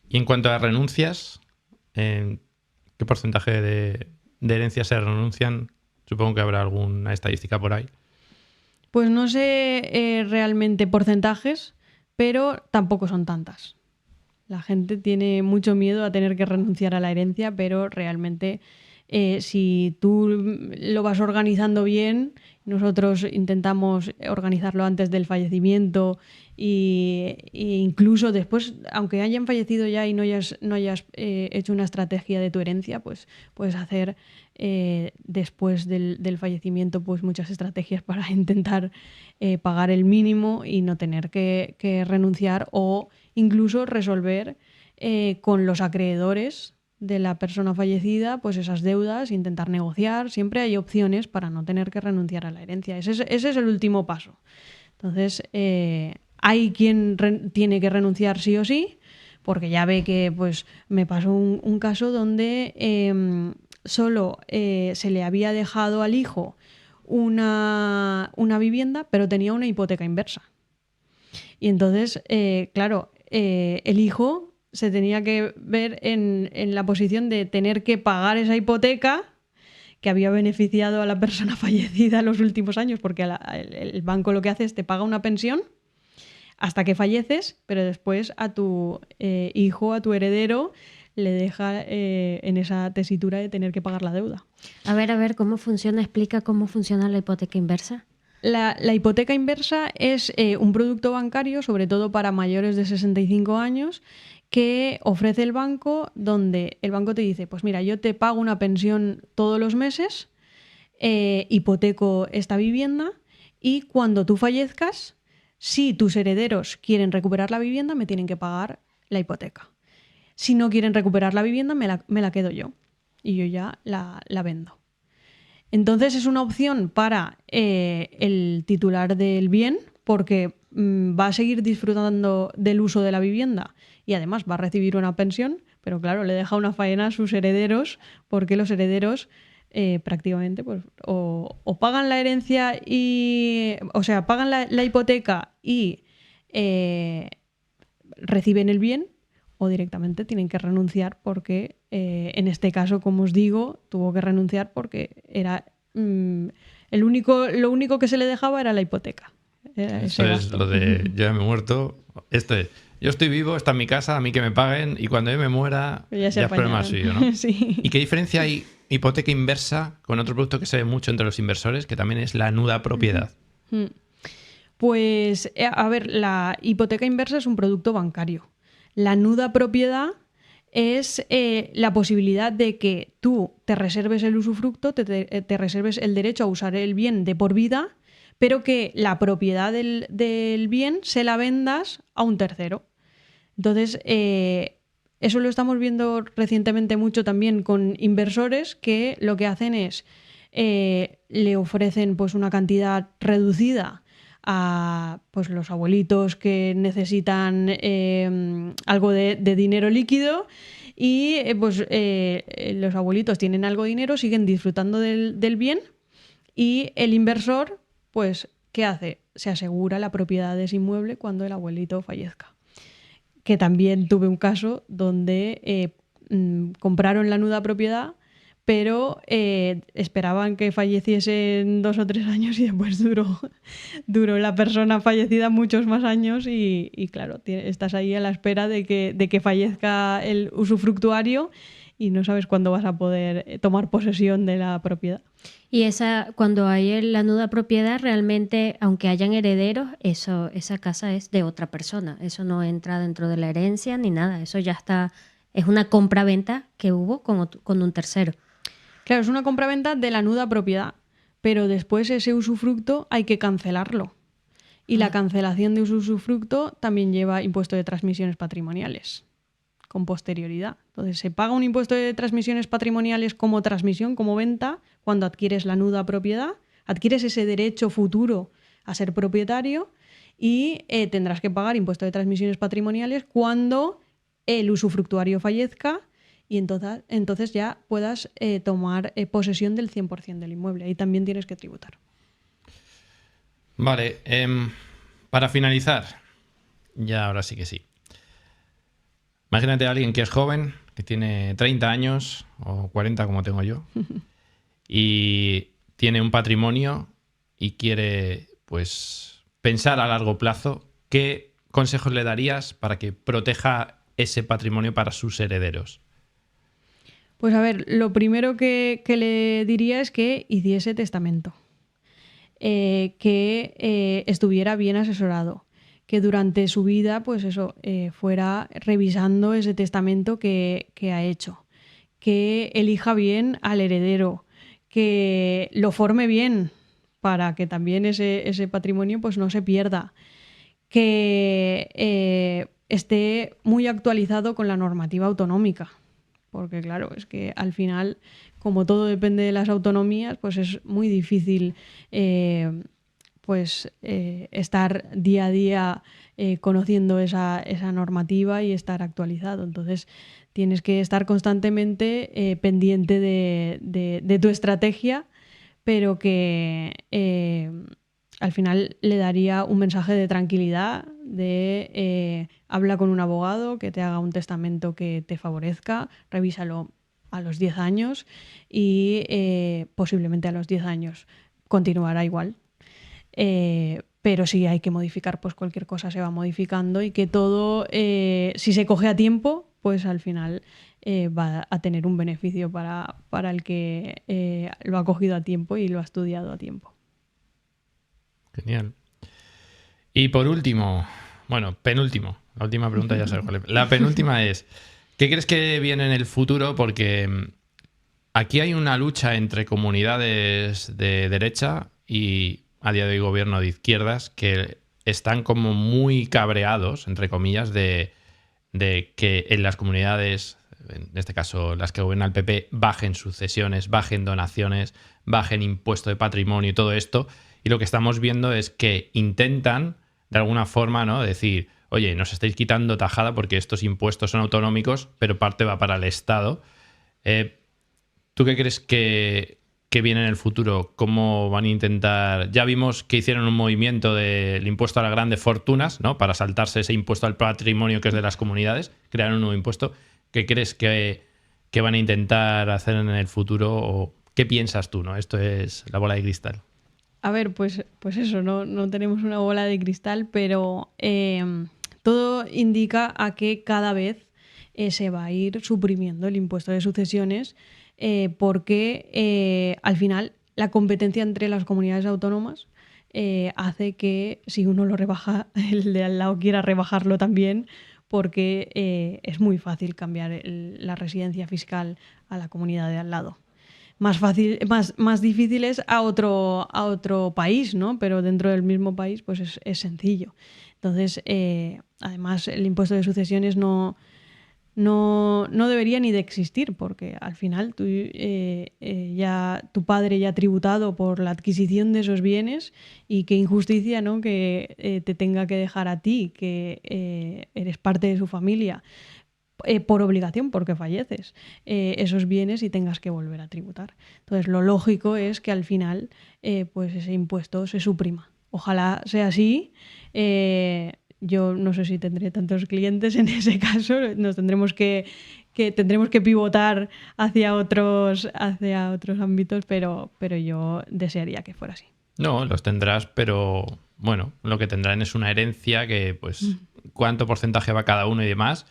Y en cuanto a renuncias, ¿qué porcentaje de herencias se renuncian? Supongo que habrá alguna estadística por ahí. Pues no sé realmente porcentajes, pero tampoco son tantas. La gente tiene mucho miedo a tener que renunciar a la herencia, pero realmente si tú lo vas organizando bien, nosotros intentamos organizarlo antes del fallecimiento e incluso después, aunque hayan fallecido ya y no hayas hecho una estrategia de tu herencia, pues puedes hacer después del fallecimiento pues muchas estrategias para intentar pagar el mínimo y no tener que renunciar o incluso resolver con los acreedores de la persona fallecida, pues esas deudas, intentar negociar. Siempre hay opciones para no tener que renunciar a la herencia. Ese es el último paso. Entonces, hay quien tiene que renunciar sí o sí, porque ya ve que pues me pasó un caso donde solo se le había dejado al hijo una vivienda, pero tenía una hipoteca inversa. Y entonces, claro, el hijo se tenía que ver en la posición de tener que pagar esa hipoteca que había beneficiado a la persona fallecida en los últimos años, porque el banco lo que hace es te paga una pensión hasta que falleces, pero después a tu hijo, a tu heredero, le deja en esa tesitura de tener que pagar la deuda. A ver, ¿cómo funciona? Explica cómo funciona la hipoteca inversa. La hipoteca inversa es un producto bancario, sobre todo para mayores de 65 años, que ofrece el banco, donde el banco te dice, pues mira, yo te pago una pensión todos los meses, hipoteco esta vivienda y cuando tú fallezcas, si tus herederos quieren recuperar la vivienda, me tienen que pagar la hipoteca. Si no quieren recuperar la vivienda, me la quedo yo y yo ya la vendo. Entonces es una opción para el titular del bien porque va a seguir disfrutando del uso de la vivienda y además va a recibir una pensión, pero claro, le deja una faena a sus herederos porque los herederos prácticamente pues, o pagan la herencia pagan la hipoteca y reciben el bien o directamente tienen que renunciar porque en este caso, como os digo, tuvo que renunciar porque era lo único que se le dejaba era la hipoteca. Eso es lo de yo ya me he muerto. Esto es, yo estoy vivo, está en mi casa, a mí que me paguen y cuando yo me muera ya es problema suyo, ¿no? Sí. ¿Y qué diferencia hay hipoteca inversa con otro producto que se ve mucho entre los inversores, que también es la nuda propiedad? Pues, a ver, la hipoteca inversa es un producto bancario. La nuda propiedad es la posibilidad de que tú te reserves el usufructo, te reserves el derecho a usar el bien de por vida, pero que la propiedad del bien se la vendas a un tercero. Entonces, eso lo estamos viendo recientemente mucho también con inversores que lo que hacen es le ofrecen pues, una cantidad reducida a pues, los abuelitos que necesitan algo de dinero líquido y los abuelitos tienen algo de dinero, siguen disfrutando del bien y el inversor, pues, ¿qué hace? Se asegura la propiedad de ese inmueble cuando el abuelito fallezca. Que también tuve un caso donde compraron la nuda propiedad, pero esperaban que falleciese en 2 o 3 años y después duró la persona fallecida muchos más años y claro, estás ahí a la espera de que fallezca el usufructuario y no sabes cuándo vas a poder tomar posesión de la propiedad. Y cuando hay la nuda propiedad, realmente, aunque hayan herederos, esa casa es de otra persona. Eso no entra dentro de la herencia ni nada. Eso ya está, es una compra-venta que hubo con un tercero. Claro, es una compraventa de la nuda propiedad, pero después ese usufructo hay que cancelarlo. Y la cancelación de usufructo también lleva impuesto de transmisiones patrimoniales con posterioridad. Entonces se paga un impuesto de transmisiones patrimoniales como transmisión, como venta, cuando adquieres la nuda propiedad, adquieres ese derecho futuro a ser propietario y tendrás que pagar impuesto de transmisiones patrimoniales cuando el usufructuario fallezca y entonces ya puedas tomar posesión del 100% del inmueble. Ahí también tienes que tributar. Vale, para finalizar, ya ahora sí que sí. Imagínate a alguien que es joven, que tiene 30 años o 40 como tengo yo, y tiene un patrimonio y quiere pues pensar a largo plazo. ¿Qué consejos le darías para que proteja ese patrimonio para sus herederos? Pues a ver, lo primero que le diría es que hiciese testamento, que estuviera bien asesorado, que durante su vida pues eso, fuera revisando ese testamento que ha hecho, que elija bien al heredero, que lo forme bien para que también ese patrimonio pues no se pierda, que esté muy actualizado con la normativa autonómica. Porque claro, es que al final, como todo depende de las autonomías, pues es muy difícil estar día a día conociendo esa normativa y estar actualizado. Entonces tienes que estar constantemente pendiente de tu estrategia pero que al final le daría un mensaje de tranquilidad, de habla con un abogado que te haga un testamento que te favorezca, revísalo a los 10 años y posiblemente a los 10 años continuará igual. Pero si hay que modificar, pues cualquier cosa se va modificando y que todo, si se coge a tiempo, pues al final va a tener un beneficio para el que lo ha cogido a tiempo y lo ha estudiado a tiempo. Genial. Y por último, bueno, penúltimo, la última pregunta ya sabes cuál es. La penúltima es, ¿qué crees que viene en el futuro? Porque aquí hay una lucha entre comunidades de derecha y a día de hoy gobierno de izquierdas que están como muy cabreados, entre comillas, de que en las comunidades, en este caso las que gobierna el PP, bajen sucesiones, bajen donaciones, bajen impuesto de patrimonio y todo esto. Y lo que estamos viendo es que intentan, de alguna forma, ¿no?, decir, oye, nos estáis quitando tajada porque estos impuestos son autonómicos, pero parte va para el Estado. ¿Tú qué crees que viene en el futuro? ¿Cómo van a intentar? Ya vimos que hicieron un movimiento del impuesto a las grandes fortunas, ¿no?, para saltarse ese impuesto al patrimonio que es de las comunidades, crearon un nuevo impuesto. ¿Qué crees que van a intentar hacer en el futuro? ¿O qué piensas tú, ¿no? Esto es la bola de cristal. A ver, pues eso, no tenemos una bola de cristal, pero todo indica a que cada vez se va a ir suprimiendo el impuesto de sucesiones porque al final la competencia entre las comunidades autónomas hace que si uno lo rebaja, el de al lado quiera rebajarlo también, porque es muy fácil cambiar la residencia fiscal a la comunidad de al lado. Más difícil es a otro país, ¿no? Pero dentro del mismo país pues es sencillo. Entonces, además, el impuesto de sucesiones no debería ni de existir, porque al final tu padre ya ha tributado por la adquisición de esos bienes y qué injusticia, ¿no?, que te tenga que dejar a ti, que eres parte de su familia, por obligación, porque falleces, esos bienes y tengas que volver a tributar. Entonces, lo lógico es que al final pues ese impuesto se suprima. Ojalá sea así. Yo no sé si tendré tantos clientes en ese caso. Nos tendremos que pivotar hacia otros ámbitos, pero yo desearía que fuera así. No, los tendrás, pero bueno, lo que tendrán es una herencia que, pues, cuánto porcentaje va cada uno y demás.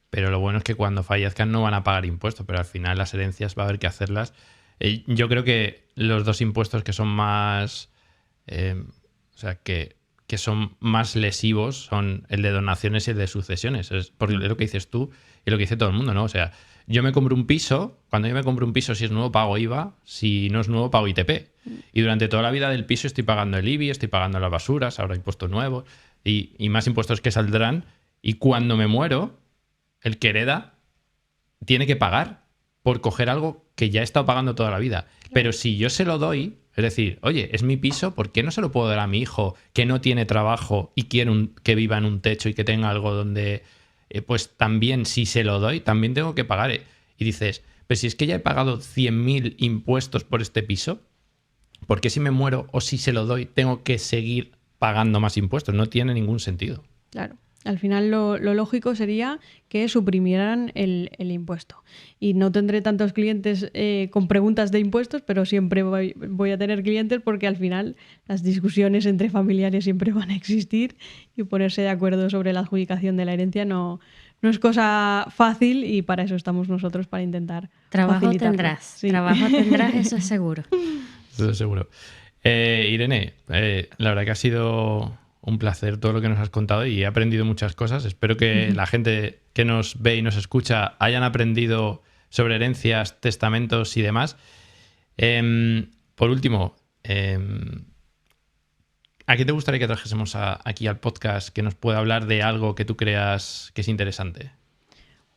Pero lo bueno es que cuando fallezcan no van a pagar impuestos, pero al final las herencias va a haber que hacerlas. Yo creo que los dos impuestos que son más... o sea, que son más lesivos son el de donaciones y el de sucesiones. Porque es lo que dices tú y lo que dice todo el mundo, ¿no? O sea, yo me compro un piso, cuando yo me compro un piso, si es nuevo pago IVA, si no es nuevo pago ITP. Y durante toda la vida del piso estoy pagando el IBI, estoy pagando las basuras, ahora impuestos nuevos y más impuestos que saldrán. Y cuando me muero, el que hereda tiene que pagar por coger algo que ya he estado pagando toda la vida. Claro. Pero si yo se lo doy, es decir, oye, es mi piso, ¿por qué no se lo puedo dar a mi hijo que no tiene trabajo y quiere que viva en un techo y que tenga algo donde, pues también si se lo doy, también tengo que pagar? Y dices, pero si es que ya he pagado 100.000 impuestos por este piso, ¿por qué si me muero o si se lo doy tengo que seguir pagando más impuestos? No tiene ningún sentido. Claro. Al final lo lógico sería que suprimieran el impuesto. Y no tendré tantos clientes con preguntas de impuestos, pero siempre voy a tener clientes porque al final las discusiones entre familiares siempre van a existir y ponerse de acuerdo sobre la adjudicación de la herencia no es cosa fácil y para eso estamos nosotros, para intentar Trabajo tendrás, sí. Trabajo tendrás, eso es seguro. Eso es seguro. Irene, la verdad que ha sido un placer todo lo que nos has contado y he aprendido muchas cosas. Espero que la gente que nos ve y nos escucha hayan aprendido sobre herencias, testamentos y demás. Por último, ¿a qué te gustaría que trajésemos aquí al podcast que nos pueda hablar de algo que tú creas que es interesante?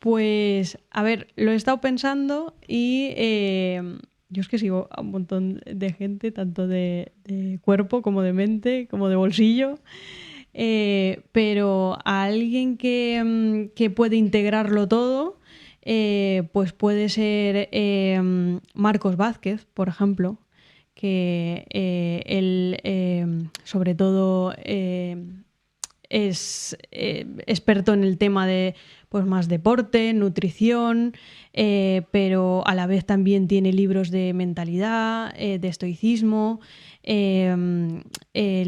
Pues, a ver, lo he estado pensando y yo es que sigo a un montón de gente, tanto de cuerpo como de mente, como de bolsillo, pero a alguien que puede integrarlo todo, pues puede ser Marcos Vázquez, por ejemplo, que él, sobre todo, es experto en el tema de pues más deporte, nutrición, pero a la vez también tiene libros de mentalidad, de estoicismo, el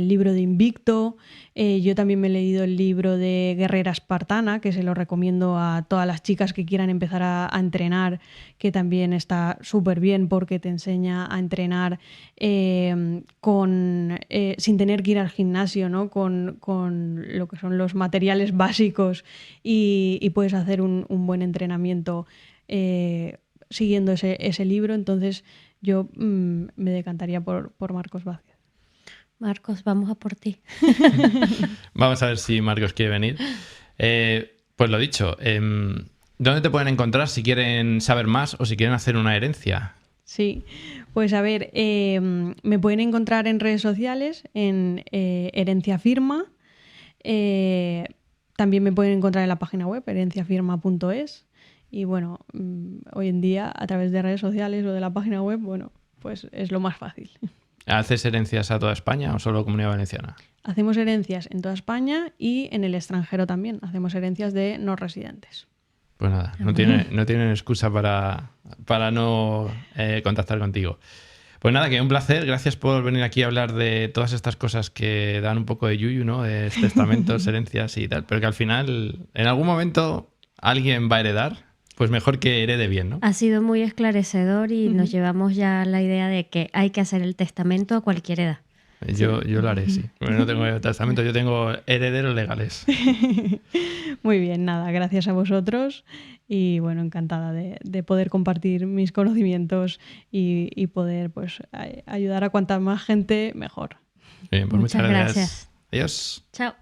libro de Invicto. Yo también me he leído el libro de Guerrera Espartana, que se lo recomiendo a todas las chicas que quieran empezar a entrenar, que también está súper bien porque te enseña a entrenar sin tener que ir al gimnasio, ¿no? Con lo que son los materiales básicos y puedes hacer un buen entrenamiento siguiendo ese libro. Entonces yo me decantaría por Marcos Vázquez. Marcos, vamos a por ti. Vamos a ver si Marcos quiere venir. Pues lo dicho, ¿dónde te pueden encontrar si quieren saber más o si quieren hacer una herencia? Sí, pues a ver, me pueden encontrar en redes sociales, en Herencia Firma. También me pueden encontrar en la página web, herenciafirma.es. Y bueno, hoy en día, a través de redes sociales o de la página web, bueno, pues es lo más fácil. ¿Haces herencias a toda España o solo Comunidad Valenciana? Hacemos herencias en toda España y en el extranjero también. Hacemos herencias de no residentes. Pues nada, no tienen excusa para no contactar contigo. Pues nada, que un placer. Gracias por venir aquí a hablar de todas estas cosas que dan un poco de yuyu, ¿no? De testamentos, herencias y tal. Pero que al final, en algún momento, alguien va a heredar. Pues mejor que herede bien, ¿no? Ha sido muy esclarecedor y nos llevamos ya la idea de que hay que hacer el testamento a cualquier edad. Yo lo haré, sí. Bueno, no tengo testamento, yo tengo herederos legales. Muy bien, nada, gracias a vosotros y bueno, encantada de poder compartir mis conocimientos y poder pues ayudar a cuanta más gente mejor. Bien, pues muchas gracias. Gracias. Adiós. Chao.